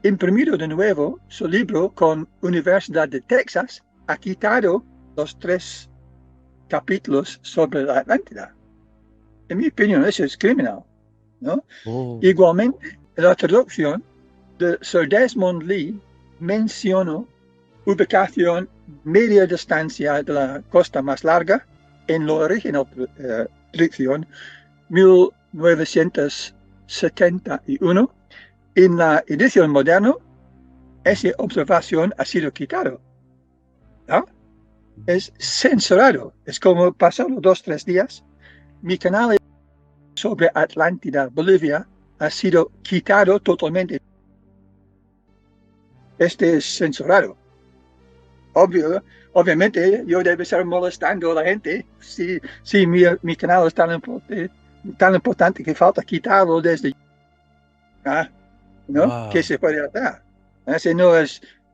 imprimido de nuevo su libro con Universidad de Texas, ha quitado los 3 capítulos sobre la Atlántida. En mi opinión, eso es criminal, ¿no? oh. Igualmente, la traducción de Sir Desmond Lee mencionó ubicación media distancia de la costa más larga en la original traducción 1971. En la edición moderna, esa observación ha sido quitada. ¿No? Es censurado. Es como pasaron 2-3 días. Mi canal sobre Atlántida, Bolivia, ha sido quitado totalmente. Este es censurado. Obviamente, yo debo estar molestando a la gente si mi canal es tan importante que falta quitarlo desde. ¿No? ¿Qué Wow. se puede hacer?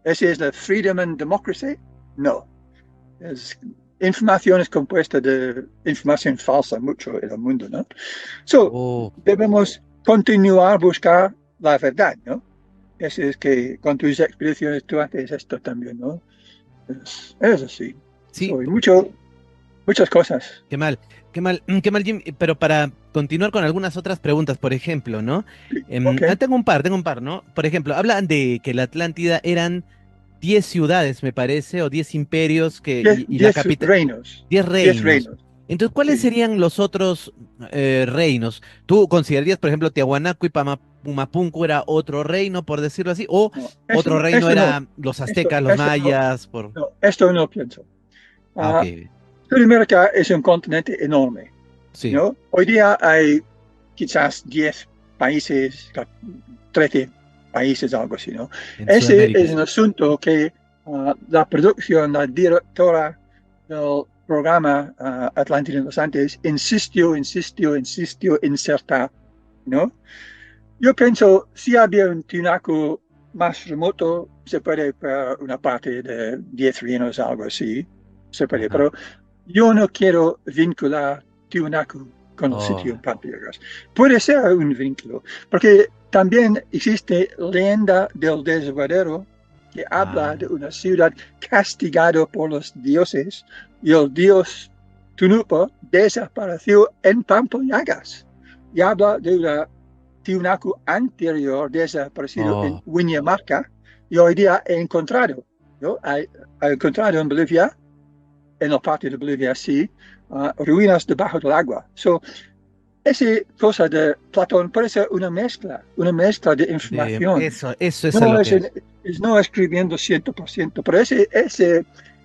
Ese es la freedom and democracy. No. Información es compuesta de información falsa mucho en el mundo, ¿no? So, Oh. debemos continuar a buscar la verdad, ¿no? Es que con tus expediciones tú haces esto también, ¿no? Es así. Sí, Muchas cosas. qué mal, qué mal, qué mal, Jim. Pero para continuar con algunas otras preguntas, por ejemplo, ¿no? Ok. Tengo un par, ¿no? Por ejemplo, hablan de que la Atlántida eran 10 ciudades, me parece, o 10 imperios y la 10 capital, reinos. 10 10 reinos. reinos. Entonces, ¿cuáles Sí. serían los otros reinos? ¿Tú considerarías, por ejemplo, Tiahuanaco y Pumapunku era otro reino, por decirlo así? ¿O No, otro reino eso no. era los Esto, aztecas, los eso no. mayas? Por... No, esto no pienso. Ah, ok. Uh, Sudamérica es un continente enorme, Sí, ¿no? Hoy día hay quizás 10 países, 13 países, algo así, ¿no? en Ese Sudamérica. es un asunto que la producción, la directora del programa Atlántida en los Andes insistió en insertar, ¿no? Yo pienso, si había un tinaco más remoto, se puede para una parte de 10 reinos, algo así, se puede, Ajá. pero yo no quiero vincular Tiwanaku con el Oh, sitio en Pampillas. Puede ser un vínculo, porque también existe leyenda del desvadero que habla de ah, una ciudad castigada por los dioses y el dios Tunupa desapareció en Pampayagas. Y habla de una Tiwanaku anterior desaparecido en oh. Winyamarca y hoy día he encontrado, ¿no? He encontrado en Bolivia en la parte de Bolivia, sí, ruinas debajo del agua. So, esa cosa de Platón puede ser una mezcla de información. Eso es a No lo es, que... no escribiendo 100%, pero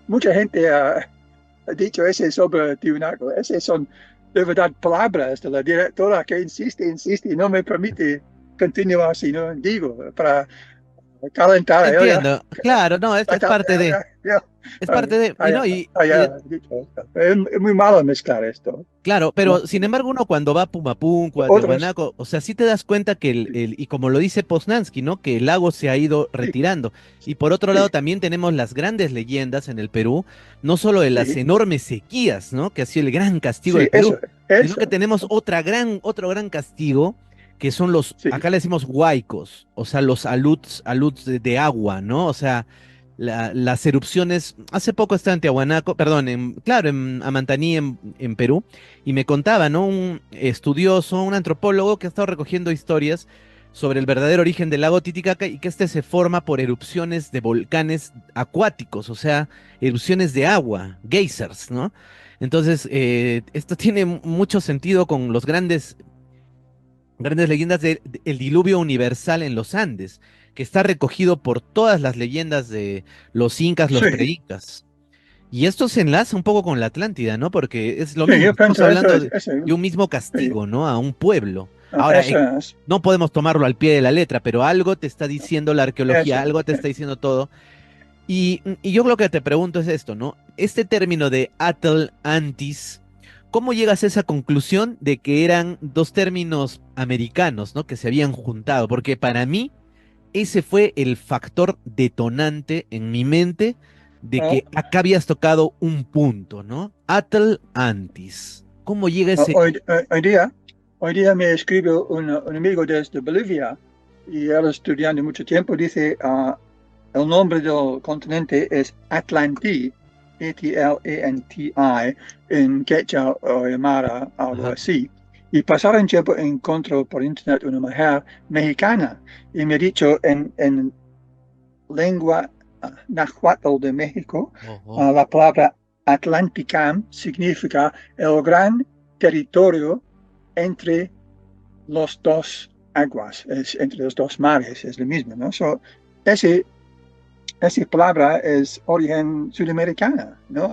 mucha gente ha dicho ese sobre Tiwanaku. Ese son de verdad palabras de la directora que insiste y no me permite continuar si no digo, para calentar. Entiendo, claro, no, es parte de, es parte de, y no, Es muy malo mezclar esto, claro, ¿no? pero sin embargo uno cuando va a Pumapunku, a Otros, Tiahuanaco, o sea, sí te das cuenta que y como lo dice Poznansky, ¿no? Que el lago se ha ido sí, retirando. Y por otro lado sí, también tenemos las grandes leyendas en el Perú, no solo de las sí, enormes sequías, ¿no? Que ha sido el gran castigo del sí, Perú, sino que eso, tenemos otro gran castigo, que son sí, acá le decimos huaicos, o sea, los aluts de agua, ¿no? O sea, las erupciones, hace poco estaba en Tiahuanaco, perdón, claro, en Amantaní, en Perú, y me contaba, ¿no? Un estudioso, un antropólogo que ha estado recogiendo historias sobre el verdadero origen del lago Titicaca y que este se forma por erupciones de volcanes acuáticos, o sea, erupciones de agua, geysers, ¿no? Entonces, esto tiene mucho sentido con los grandes leyendas del diluvio universal en los Andes, que está recogido por todas las leyendas de los incas, los sí, preincas. Y esto se enlaza un poco con la Atlántida, ¿no? Porque es lo sí, mismo, yo estamos pienso eso hablando es, eso, de un mismo sí, castigo, ¿no? A un pueblo. Ahora, Eso es, no podemos tomarlo al pie de la letra, pero algo te está diciendo la arqueología, eso algo te es. está diciendo todo. Y yo lo que te pregunto es esto, ¿no? Este término de Atlantis, ¿cómo llegas a esa conclusión de que eran dos términos americanos, ¿no? Que se habían juntado, porque para mí ese fue el factor detonante en mi mente de No, que acá habías tocado un punto, ¿no? Atlantis. ¿Cómo llega no, ese? hoy día me escribe un amigo desde Bolivia y él estudiando mucho tiempo dice el nombre del continente es Atlanti, Atlanti, en quechua o aymara, algo Ajá. así. Y pasaron tiempo encontró por internet una mujer mexicana y me ha dicho en lengua náhuatl de México, Ojo. la palabra Atlanticam significa el gran territorio entre los dos aguas, entre los dos mares, es lo mismo, ¿no? So, ese, esa palabra es origen sudamericana, ¿no?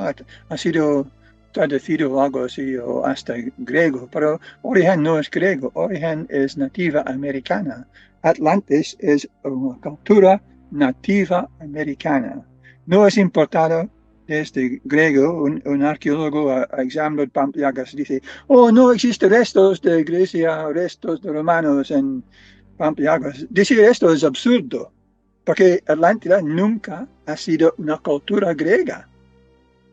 Ha sido traducido algo así o hasta griego, pero origen no es griego, origen es nativa americana. Atlantis es una cultura nativa americana. No es importada desde griego. Un arqueólogo a examinado Pampallagas dice, oh, no existen restos de Grecia, restos de romanos en Pampallagas. Decir esto es absurdo porque Atlántida nunca ha sido una cultura griega.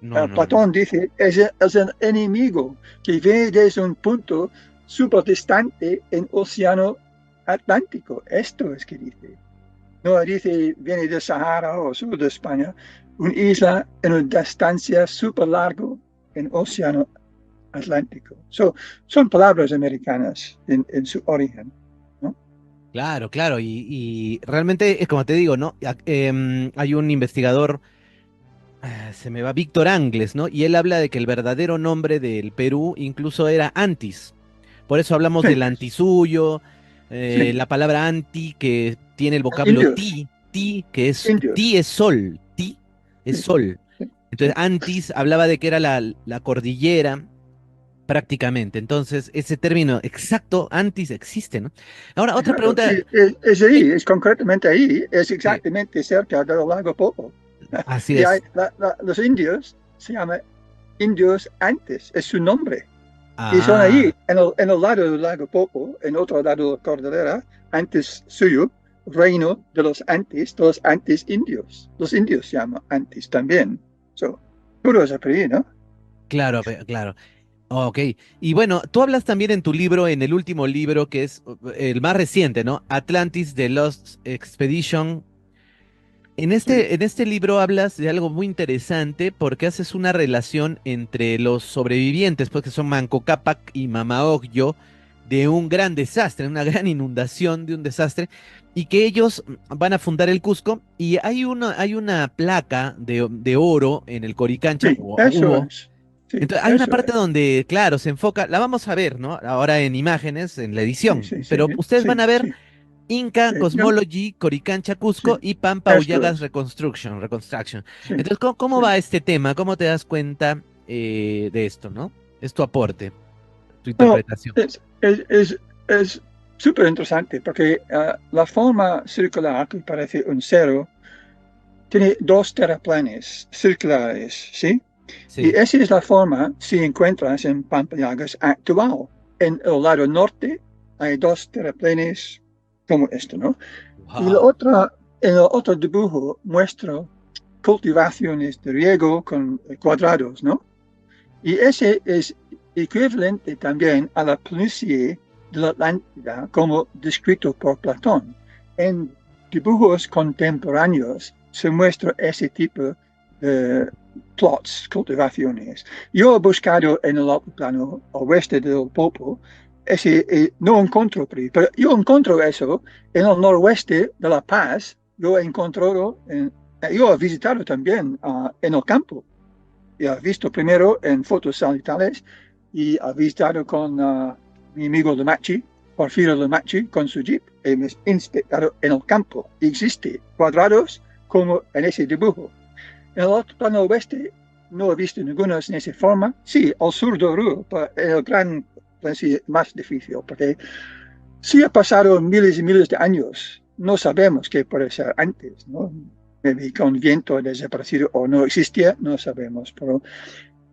No, no, no. Platón dice, es un enemigo que viene desde un punto súper distante en Océano Atlántico. Esto es que dice. No dice, viene de Sahara o sur de España, una isla en una distancia súper larga en Océano Atlántico. Son palabras americanas en su origen, ¿no? Claro, claro. Y realmente es como te digo, ¿no? Hay un investigador, se me va, Víctor Angles, ¿no? Y él habla de que el verdadero nombre del Perú incluso era Antis. Por eso hablamos Sí, del antisuyo, sí. la palabra anti que tiene el vocablo Indios, ti, que es, ti indios. es sol, ti es Sí, sol. sí, Entonces, sí. antis hablaba de que era la cordillera prácticamente. Entonces, ese término exacto, antis, existe, ¿no? Ahora, otra Exacto. pregunta. Es eh, ahí, es concretamente ahí, es sí, exactamente cerca del lago Popo. así Y hay, es. los indios se llaman indios antes, es su nombre. Y son Ah, ahí, en el lado del lago Popo, en otro lado de la cordillera, antes suyo, reino de los antes indios. Los indios se llaman antes también. So, puro es por ahí, ¿no? claro, claro. Ok, y bueno, tú hablas también en tu libro, en el último libro, que es el más reciente, ¿no? Atlantis, The Lost Expedition. Sí, En este libro hablas de algo muy interesante porque haces una relación entre los sobrevivientes, pues que son Manco Cápac y Mama Ocllo, de un gran desastre, una gran inundación de un desastre, y que ellos van a fundar el Cusco, y hay una placa de oro en el Coricancha, sí, o eso hubo. es. Sí, Entonces, hay una eso parte es. donde, claro, se enfoca, la vamos a ver, ¿no? Ahora en imágenes, en la Sí, edición, sí, sí, pero ustedes van sí, a ver sí, Inca, sí. Yo, Cosmology, Coricancha, sí, Cusco y Pampa esto Ullagas es. Reconstruction. Sí, Entonces, ¿cómo sí. va este tema? ¿Cómo te das cuenta de esto, no? Es tu aporte, tu No, interpretación. es súper interesante porque la forma circular, que parece un cero, tiene dos terraplenes circulares, ¿sí? Y Sí. esa es la forma si encuentras en Pampayagas actual. En el lado norte hay dos terraplenes como esto, ¿no? Y Wow. en el otro dibujo muestro cultivaciones de riego con cuadrados, ¿no? Y ese es equivalente también a la planicie de la Atlántida como descrito por Platón. En dibujos contemporáneos se muestra ese tipo de plots, cultivaciones. Yo he buscado en el altiplano oeste del Popo, ese, no encuentro, pero yo encuentro eso en el noroeste de La Paz. Yo he visitado también en el campo y has visto primero en fotos satelitales y has visitado con mi amigo Lemachi, Porfirio Lemachi, con su jeep. Hemos inspectado en el campo. Existe cuadrados como en ese dibujo. En el otro plano oeste no he visto ninguno en esa forma. Sí, al sur de Oruro, pero el gran, pues sí, más difícil, porque Sí, ha pasado miles y miles de años. No sabemos qué puede ser antes, ¿no? Maybe con viento ha desaparecido o no existía, no sabemos. Pero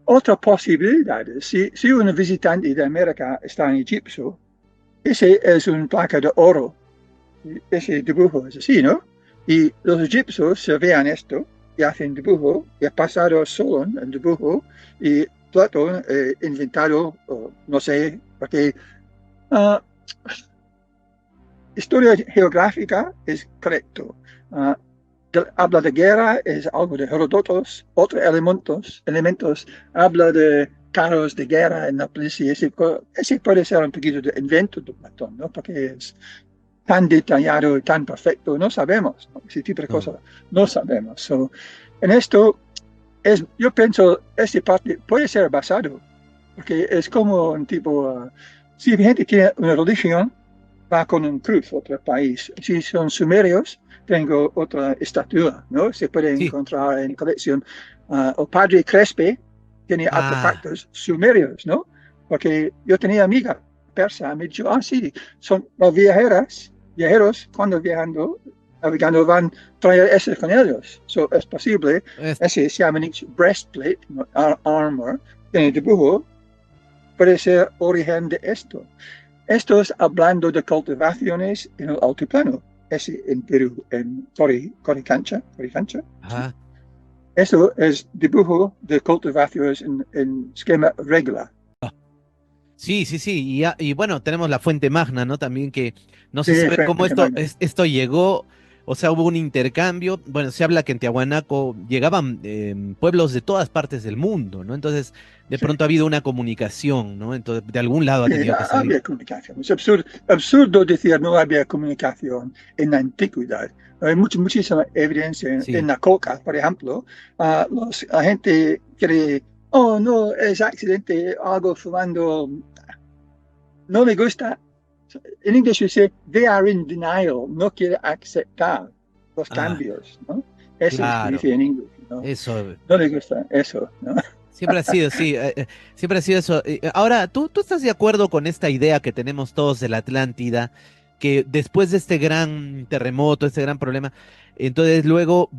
otra posibilidad es, si un visitante de América está en Egipto, ese es una placa de oro, ese dibujo es así, ¿no? Y los egipcios se vean esto y hacen dibujo, y ha pasado Solón el dibujo, y Platón inventado, no sé, porque uh, historia geográfica es correcto. Uh, habla de guerra, es algo de Herodotos, otros elementos habla de carros de guerra en la policía. Ese puede ser un poquito de invento de Platón, ¿no? Porque es tan detallado y tan perfecto, no sabemos, ¿no? Ese tipo de No. cosas no sabemos. So, en esto, yo pienso, esta parte puede ser basado, porque es como un tipo, si gente tiene una religión, va con un cruz a otro país. Si son sumerios, tengo otra estatua, ¿no? Se puede Sí. encontrar en colección. El padre Crespe tiene Ah, artefactos sumerios, ¿no? Porque yo tenía amiga persa, me dijo, sí, son los viajeros, cuando navegando van a traer eso con ellos. So, es posible, es- ese se llama breastplate, ¿no? Armor, tiene dibujo, puede ser origen de esto. Esto es hablando de cultivaciones en el altiplano, es en Perú, en Coricancha, ¿sí? ajá. Eso es dibujo de cultivaciones en esquema regular. Sí, sí, sí, y bueno, tenemos la fuente magna, ¿no? También que no se Sí, sabe cómo frente magna. esto llegó, o sea, hubo un intercambio, bueno, se habla que en Tiahuanaco llegaban pueblos de todas partes del mundo, ¿no? Entonces, de Sí, pronto ha habido una comunicación, ¿no? Entonces, de algún lado ha sí, tenido que salir. había comunicación. Es absurdo decir no había comunicación en la antigüedad. Hay muchísima evidencia en Sí, la coca, por ejemplo. La gente cree, oh, no, es accidente, algo fumando, no le gusta. En inglés dice, they are in denial, no quiere aceptar los ah, cambios, ¿no? Eso es que claro, dice en inglés, ¿no? eso. No le gusta eso, ¿no? Siempre ha sido, sí, siempre ha sido eso. Ahora, ¿tú estás de acuerdo con esta idea que tenemos todos de la Atlántida, que después de este gran terremoto, este gran problema, entonces luego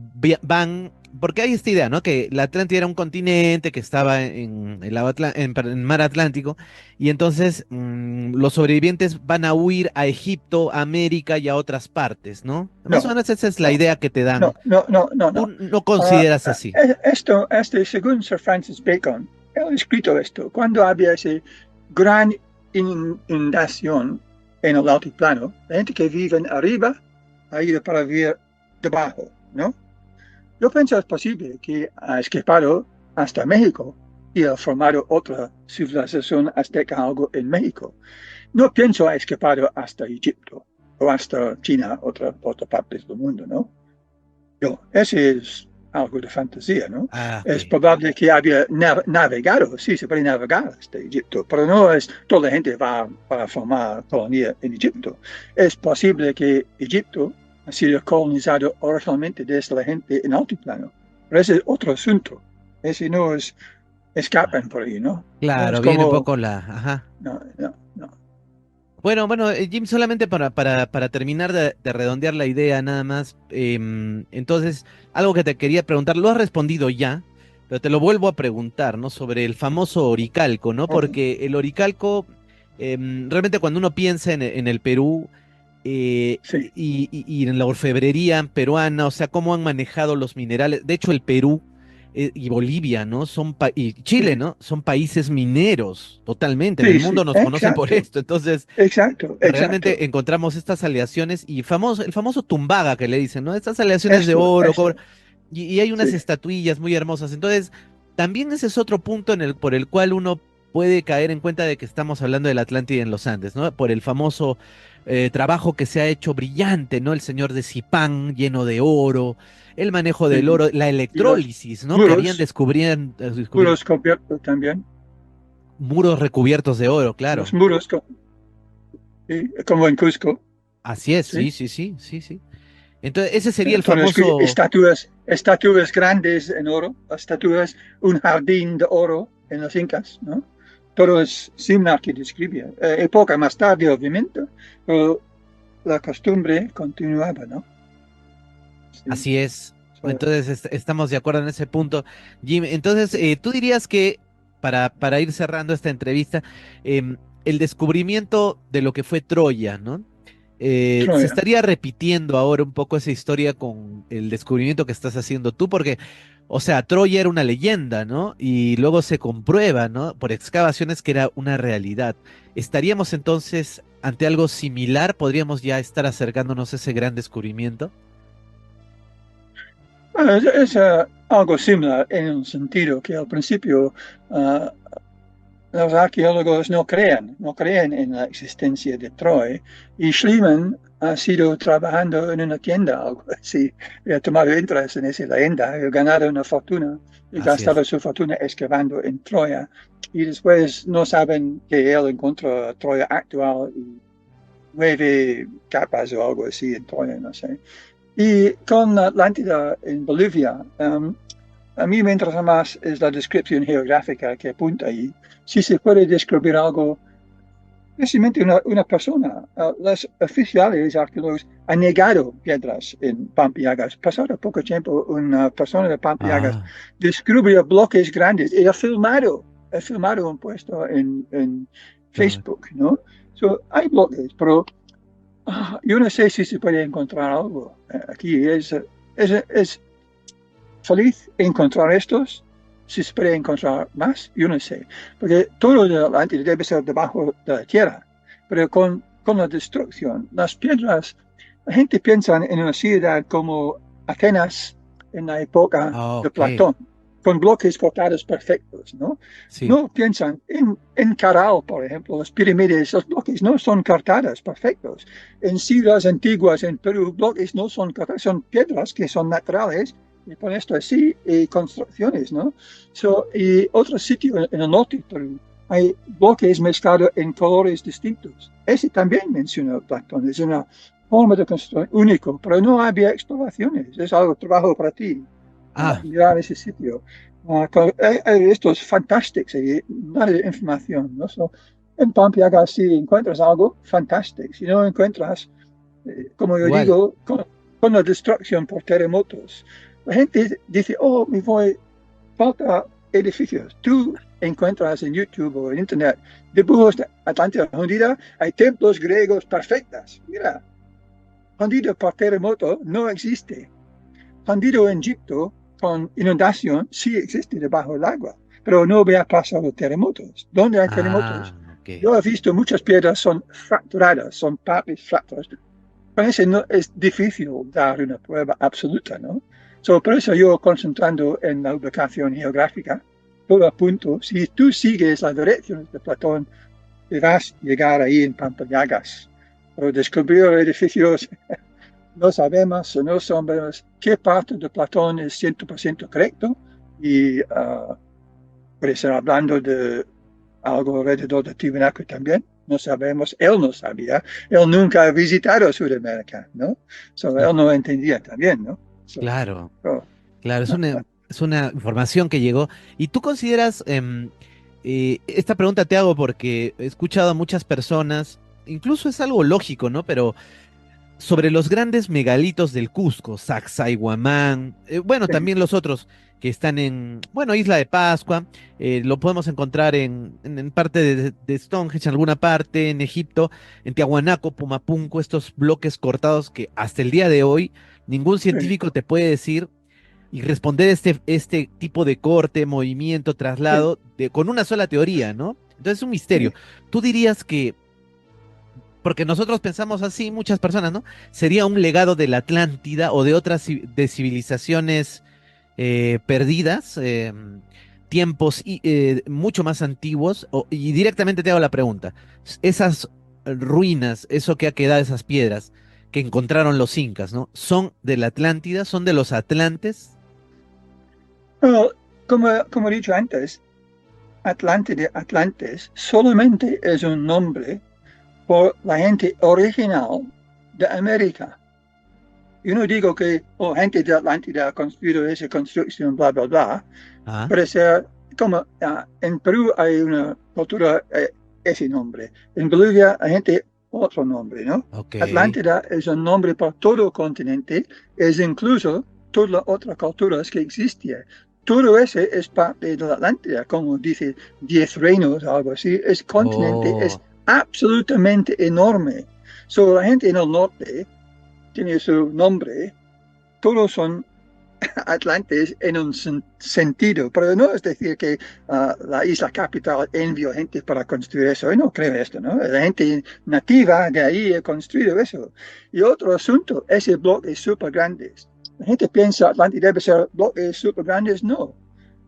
van, porque hay esta idea, ¿no? Que la Atlántida era un continente que estaba en el, en el mar Atlántico, y entonces los sobrevivientes van a huir a Egipto, a América y a otras partes, ¿no? Más o No, menos esa es la no, idea que te dan. no. ¿Tú no consideras así? Según Sir Francis Bacon, él ha escrito esto, cuando había esa gran inundación en el altiplano, la gente que vive arriba ha ido para vivir debajo, ¿no? Yo pienso es posible que ha escapado hasta México y ha formado otra civilización azteca, algo en México. No pienso ha escapado hasta Egipto o hasta China, otra parte del mundo, ¿no? Ese es algo de fantasía, ¿no? Ah, Es ok. probable que había navegado, sí, se puede navegar hasta Egipto, pero no es toda la gente va para formar colonia en Egipto. Es posible que Egipto ha sido colonizado originalmente desde la gente en altiplano, pero ese es otro asunto. Ese no es escapan por ahí, ¿no? Es Claro, viene un como, poco la... Ajá. no. Bueno, Jim, solamente para terminar de redondear la idea nada más, entonces, algo que te quería preguntar, lo has respondido ya, pero te lo vuelvo a preguntar, ¿no? Sobre el famoso oricalco, ¿no? Ok, Porque el oricalco, realmente cuando uno piensa en el Perú sí, y en la orfebrería peruana, o sea, cómo han manejado los minerales, de hecho el Perú y Bolivia, ¿no? Y Chile, sí, ¿no? Son países mineros, totalmente. En el sí, mundo sí, nos conocen por exacto, esto. Entonces, exacto, realmente exacto. encontramos estas aleaciones y el famoso tumbaga que le dicen, ¿no? Estas aleaciones de Esto, oro, cobre, esto, y hay unas sí. estatuillas muy hermosas. Entonces, también ese es otro punto por el cual uno puede caer en cuenta de que estamos hablando de la Atlántida en los Andes, ¿no? Por el famoso trabajo que se ha hecho brillante, ¿no? El señor de Zipán lleno de oro, el manejo del Sí. oro, la Y los electrólisis, ¿no? Que habían muros, descubierto muros cubiertos también. muros recubiertos de oro, Los claro. muros, sí, como en Cusco, Así es, ¿sí? sí, sí, sí, sí, sí. Entonces, ese sería el Con famoso, estatuas grandes en oro, estatuas, un jardín de oro en los incas, ¿no? todo es similar que describía. Época más tarde, obviamente, pero la costumbre continuaba, ¿no? Sí. Así es. So, Entonces estamos de acuerdo en ese punto, Jim. Entonces, tú dirías que, para ir cerrando esta entrevista, el descubrimiento de lo que fue Troya, ¿no? Se Troya. estaría repitiendo ahora un poco esa historia con el descubrimiento que estás haciendo tú, porque, o sea, Troya era una leyenda, ¿no? Y luego se comprueba, ¿no? Por excavaciones que era una realidad. ¿Estaríamos entonces ante algo similar? ¿Podríamos ya estar acercándonos a ese gran descubrimiento? Bueno, algo similar en un sentido que al principio ah, los arqueólogos no creen en la existencia de Troy, y Schliemann ha sido trabajando en una tienda, algo así, y ha tomado interés en esa leyenda, ha ganado una fortuna y Así es. gastado su fortuna excavando en Troya, y después no saben que él encontró Troya actual y 9 capas o algo así en Troya, no sé. Y con Atlántida en Bolivia, a mí me interesa más es la descripción geográfica que apunta ahí. Si se puede describir algo, precisamente una persona, los oficiales arqueólogos han negado piedras en Pampiagas. Pasado poco tiempo, una persona de Pampiagas Ah, descubrió bloques grandes y ha filmado un puesto en claro. Facebook, ¿no? So, hay bloques, pero yo no sé si se puede encontrar algo aquí. Es feliz encontrar estos. Si se puede encontrar más, yo no sé. Porque todo de Atlántida debe ser debajo de la tierra. Pero con la destrucción, las piedras, la gente piensa en una ciudad como Atenas en la época Ah, de ok. Platón, con bloques cortados perfectos, ¿no? Sí. No piensan en Caral, por ejemplo, las pirámides, los bloques no son cortados perfectos. En ciudades antiguas en Perú, bloques no son cortados, son piedras que son naturales y por esto así, y construcciones, ¿no? So, y otro sitio en el norte de Perú, hay bloques mezclados en colores distintos. Ese también mencionó Platón, es una forma de construcción único, pero no había exploraciones, es algo trabajo para ti, Ah, mirar ese sitio. Hay estos fantásticos, hay nada de información, ¿no? So, en Pampiaga, si encuentras algo, fantástico. Si no encuentras, como yo igual. digo, con la destrucción por terremotos, la gente dice, oh, me voy, falta edificios. Tú encuentras en YouTube o en Internet dibujos de Atlántida hundida, hay templos griegos perfectos. Mira, hundido por terremoto no existe. Hundido en Egipto con inundación sí existe debajo del agua, pero no había pasado terremotos. ¿Dónde hay Ah, terremotos? ok. Yo he visto muchas piedras son fracturadas, son partes fracturadas. Parece no, es difícil dar una prueba absoluta, ¿no? So, por eso yo concentrando en la ubicación geográfica, todo a punto, si tú sigues las direcciones de Platón, te vas a llegar ahí en Pampayagas. Pero descubrir edificios, no sabemos o no sabemos qué parte de Platón es 100% correcto y puede ser hablando de algo alrededor de Tiwanaku también. No sabemos, él no sabía, él nunca ha visitado Sudamérica, ¿no? So, él no entendía también, ¿no? So, Claro, oh, claro, es una información que llegó. ¿Y tú consideras, esta pregunta te hago porque he escuchado a muchas personas, incluso es algo lógico, ¿no? Pero sobre los grandes megalitos del Cusco, Sacsayhuamán, bueno, sí, también los otros que están en, bueno, Isla de Pascua, lo podemos encontrar en parte de Stonehenge, en alguna parte, en Egipto, en Tiahuanaco, Pumapunco, estos bloques cortados que hasta el día de hoy ningún sí, científico te puede decir y responder este tipo de corte, movimiento, sí, traslado, con una sola teoría, ¿no? Entonces es un misterio. sí. ¿Tú dirías que, porque nosotros pensamos así, muchas personas, ¿no? Sería un legado de la Atlántida o de otras de civilizaciones perdidas, tiempos mucho más antiguos? Y directamente te hago la pregunta, esas ruinas, eso que ha quedado, esas piedras que encontraron los incas, ¿no? ¿Son de la Atlántida? ¿Son de los atlantes? Bueno, como he dicho antes, Atlantes solamente es un nombre por la gente original de América. Yo no digo que gente de Atlántida ha construido esa construcción, bla, bla, bla. Ah, Puede ser como en Perú hay una cultura ese nombre. En Bolivia hay gente otro nombre, ¿no? Ok. Atlántida es un nombre para todo el continente, es incluso todas las otras culturas que existían. Todo ese es parte de la Atlántida, como dice 10 reinos o algo así. El continente es Oh, absolutamente enorme. So, la gente en el norte tiene su nombre, todos son Atlantes en un sentido, pero no es decir que la isla capital envió gente para construir eso. Yo no creo esto, ¿no? La gente nativa de ahí ha construido eso. Y otro asunto, ese bloque es súper grande. La gente piensa Atlantis debe ser bloques súper grandes, no,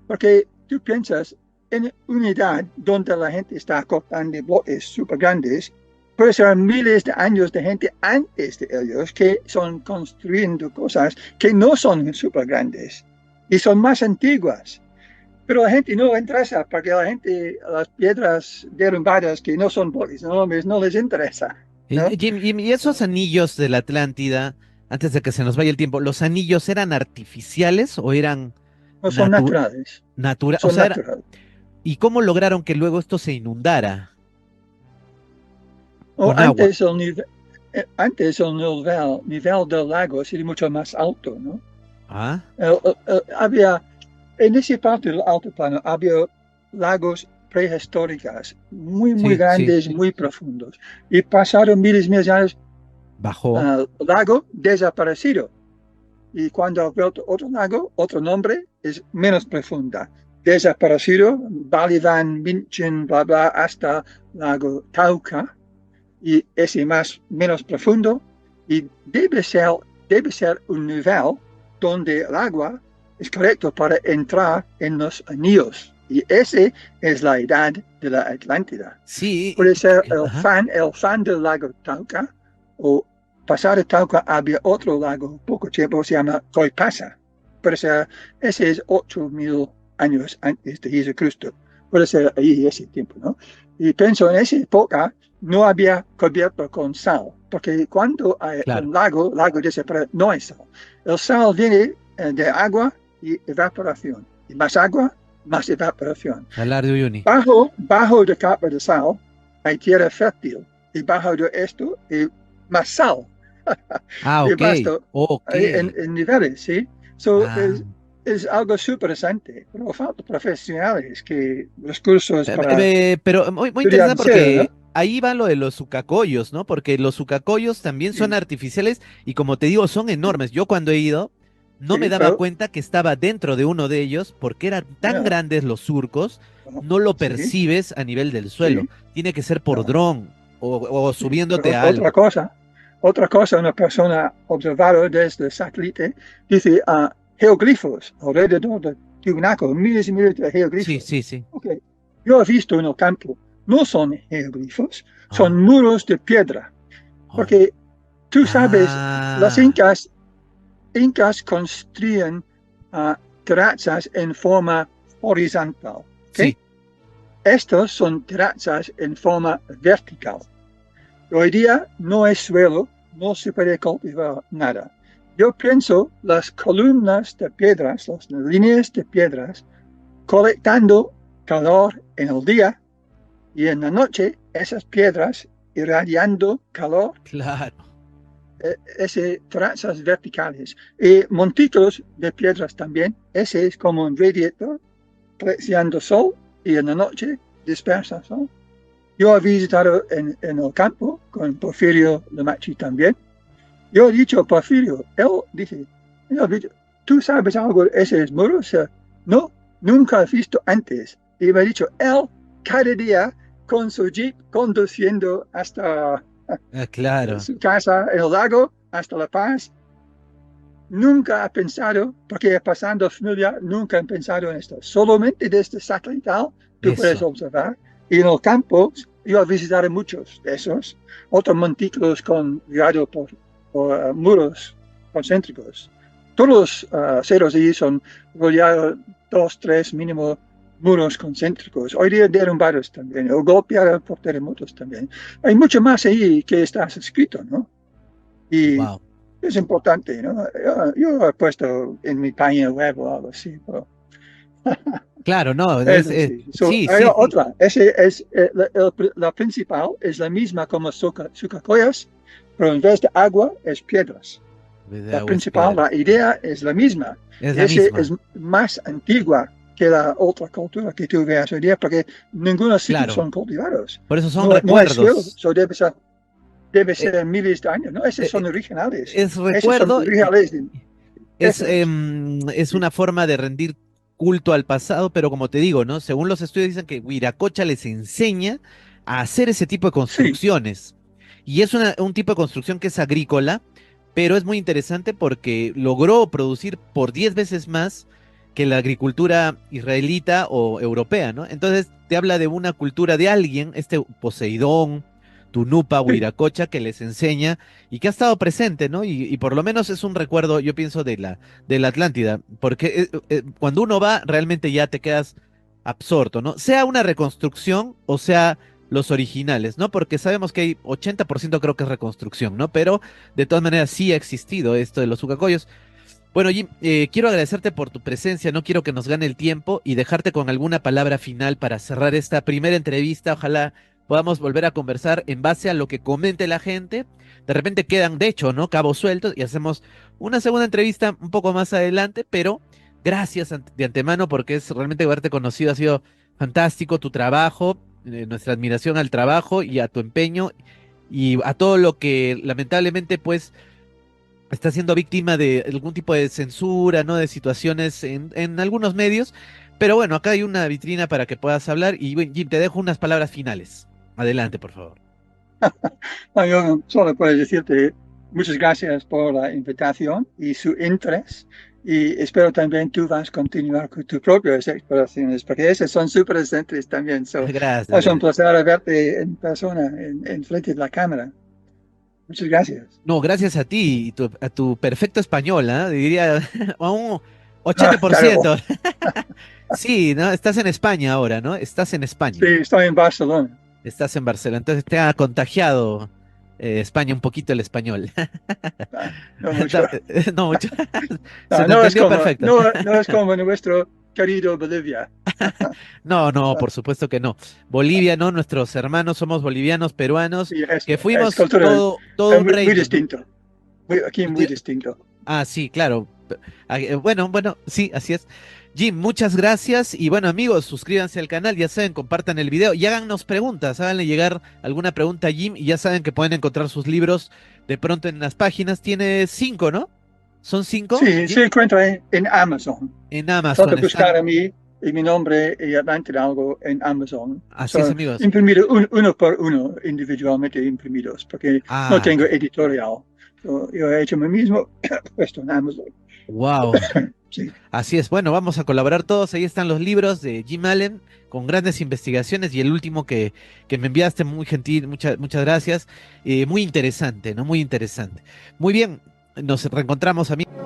porque tú piensas en unidad donde la gente está cortando bloques súper grandes, puede ser miles de años de gente antes de ellos que son construyendo cosas que no son súper grandes y son más antiguas. Pero la gente no interesa porque la gente, las piedras derrumbadas que no son bloques enormes, no les interesa, ¿no? Jim, y esos anillos de la Atlántida, antes de que se nos vaya el tiempo, ¿los anillos eran artificiales o eran No son naturales, naturales? O son sea, naturales. ¿y cómo lograron que luego esto se inundara O con agua? antes el nivel del lago sería mucho más alto, ¿no? Ah, Había, en esa parte del altiplano, había lagos prehistóricos, muy, muy sí, sí, grandes, muy profundos. Y pasaron miles de años, bajó. el lago desaparecido. Y cuando ha vuelto otro lago, otro nombre, es menos profunda. Desaparecido, Balidan, Minchen, bla, bla, hasta lago Tauca, y ese más menos profundo, y debe ser un nivel donde el agua es correcto para entrar en los anillos. Y ese es la edad de la Atlántida. Sí, Puede ser ajá. el fan del lago Tauca, o pasar de Tauca había otro lago, poco tiempo, se llama Coipasa. Puede ser, ese es 8.000 años antes de Jesucristo. Puede ser ahí ese tiempo, ¿no? Y pienso en esa época no había cubierto con sal, porque cuando hay Claro, un lago desaparece, no hay sal. El sal viene de agua y evaporación. Y más agua, más evaporación. hablar de Uyuni. Bajo la capa de sal hay tierra fértil. Y bajo de esto hay más sal. Ah, Y ok, basta ok. en niveles, ¿sí? So, Ah. es algo súper interesante, pero falta profesionales que los cursos para Pero muy, muy estudiar interesante en serio, ¿no? porque ahí va lo de los sucacoyos, ¿no? Porque los sucacoyos también son Sí, artificiales y como te digo, son sí, enormes. Yo cuando he ido no me sí, daba pero cuenta que estaba dentro de uno de ellos porque eran tan no, grandes los surcos, no, no lo sí, percibes a nivel del suelo. sí, Tiene que ser por no, dron o sí. subiéndote Pero a algo. otra cosa, una persona observada desde el satélite dice geoglifos alrededor de Tiwanaku, miles y miles de Sí, geoglifos. sí, sí. Ok, yo he visto en el campo, no son geoglifos, son Ah, muros de piedra, oh. porque tú sabes, los Ah, incas construían terrazas en forma horizontal, ¿ok? sí, Estos son terrazas en forma vertical. Hoy día no es suelo, no se puede cultivar nada. Yo pienso las columnas de piedras, las líneas de piedras, colectando calor en el día y en la noche esas piedras irradiando calor, claro. ese trazas verticales y montículos de piedras también. Ese es como un radiator, coleccionando sol y en la noche dispersa sol. Yo he visitado en el campo con Porfirio Lemachi también. Yo he dicho a Porfirio, él dice, ¿tú sabes algo de esos muros? No, nunca he visto antes. Y me ha dicho, él cada día con su jeep conduciendo hasta Claro. su casa en el lago, hasta La Paz, nunca ha pensado, porque pasando familia, nunca han pensado en esto. Solamente desde satelital tú puedes Eso. observar. Y en el campo, yo he visitado muchos de esos, otros montículos rodeados por muros concéntricos. Todos los ceros allí son rodeados dos, tres mínimo muros concéntricos. Hoy día derrumbados también, o golpeados por terremotos también. Hay mucho más ahí que está escrito, ¿no? Y Wow. es importante, ¿no? Yo he puesto en mi página web o algo así, pero Claro, no, Eso sí. sí, Hay sí, sí, otra. Ese es, la principal es la misma como Sucacoyas, pero en vez de agua es piedras. de La aguas principal, la piedras. idea es la misma. Es la Ese es misma, más antigua que la otra cultura que tú veas hoy día, porque ninguno sitio claro. son cultivados. Por eso son No, no hay suelo, recuerdos. debe Eh, ser miles de años. No, esos eh, son originales. es Esos son recuerdo y originales de décadas. es una forma de rendir culto al pasado, pero como te digo, ¿no? Según los estudios dicen que Viracocha les enseña a hacer ese tipo de Sí, construcciones. Y es un tipo de construcción que es agrícola, pero es muy interesante porque logró producir por 10 veces más que la agricultura israelita o europea, ¿no? Entonces te habla de una cultura de alguien, este Poseidón, Tunupa, sí. Huiracocha, que les enseña y que ha estado presente, ¿no? Y por lo menos es un recuerdo, yo pienso, de la Atlántida, porque cuando uno va, realmente ya te quedas absorto, ¿no? Sea una reconstrucción o sea los originales, ¿no? Porque sabemos que hay 80% creo que es reconstrucción, ¿no? Pero de todas maneras sí ha existido esto de los ucacoyos. Bueno, Jim, quiero agradecerte por tu presencia, no quiero que nos gane el tiempo y dejarte con alguna palabra final para cerrar esta primera entrevista. Ojalá podamos volver a conversar en base a lo que comente la gente. De repente quedan, de hecho, ¿no? Cabos sueltos y hacemos una segunda entrevista un poco más adelante, pero gracias de antemano porque es realmente haberte conocido, ha sido fantástico tu trabajo, nuestra admiración al trabajo y a tu empeño y a todo lo que lamentablemente pues está siendo víctima de algún tipo de censura, ¿no? De situaciones en algunos medios. Pero bueno, acá hay una vitrina para que puedas hablar. Y bueno, Jim, te dejo unas palabras finales. Adelante, por favor. No, yo solo puedo decirte muchas gracias por la invitación y su interés. Y espero también tú vas a continuar con tus propias exploraciones, porque esas son súper interesantes también. Gracias, Es un gracias. placer verte en persona, en frente de la cámara. Muchas gracias. No, gracias a ti y a tu perfecto español, ¿ah? Diría a un Terrible. 80%. Sí, ¿no? Estás en España ahora, ¿no? Estás en Sí, España. estoy en Barcelona. Estás en Barcelona. Entonces te ha contagiado España un poquito el español. Ah, no mucho. No mucho. Se No, te entendió perfecto. no es como nuestro querido Bolivia. No, no, por supuesto que no. Bolivia, no, nuestros hermanos somos bolivianos, peruanos, Sí, que es fuimos cultura todo un muy reino, ¿no? distinto. Aquí muy distinto. Ah, sí, claro. Bueno, bueno, sí, así es. Jim, muchas gracias. Y bueno, amigos, suscríbanse al canal, ya saben, compartan el video y háganos preguntas. Háganle llegar alguna pregunta a Jim y ya saben que pueden encontrar sus libros de pronto en las páginas. Tiene 5, ¿no? ¿Son 5, Sí, Jim? se encuentra en Amazon. En Trata Amazon de buscar están. a mí y mi nombre y Atlante algo en Amazon. Así es, Son amigos. imprimidos uno por uno, individualmente imprimidos, porque no Ah, tengo editorial. Yo he hecho mí mismo, puesto en Amazon. wow. Sí. Así es, bueno, vamos a colaborar todos. Ahí están los libros de Jim Allen con grandes investigaciones y el último que me enviaste, muy gentil, muchas gracias. Muy interesante, ¿no? Muy interesante. Muy bien, nos reencontramos, amigos.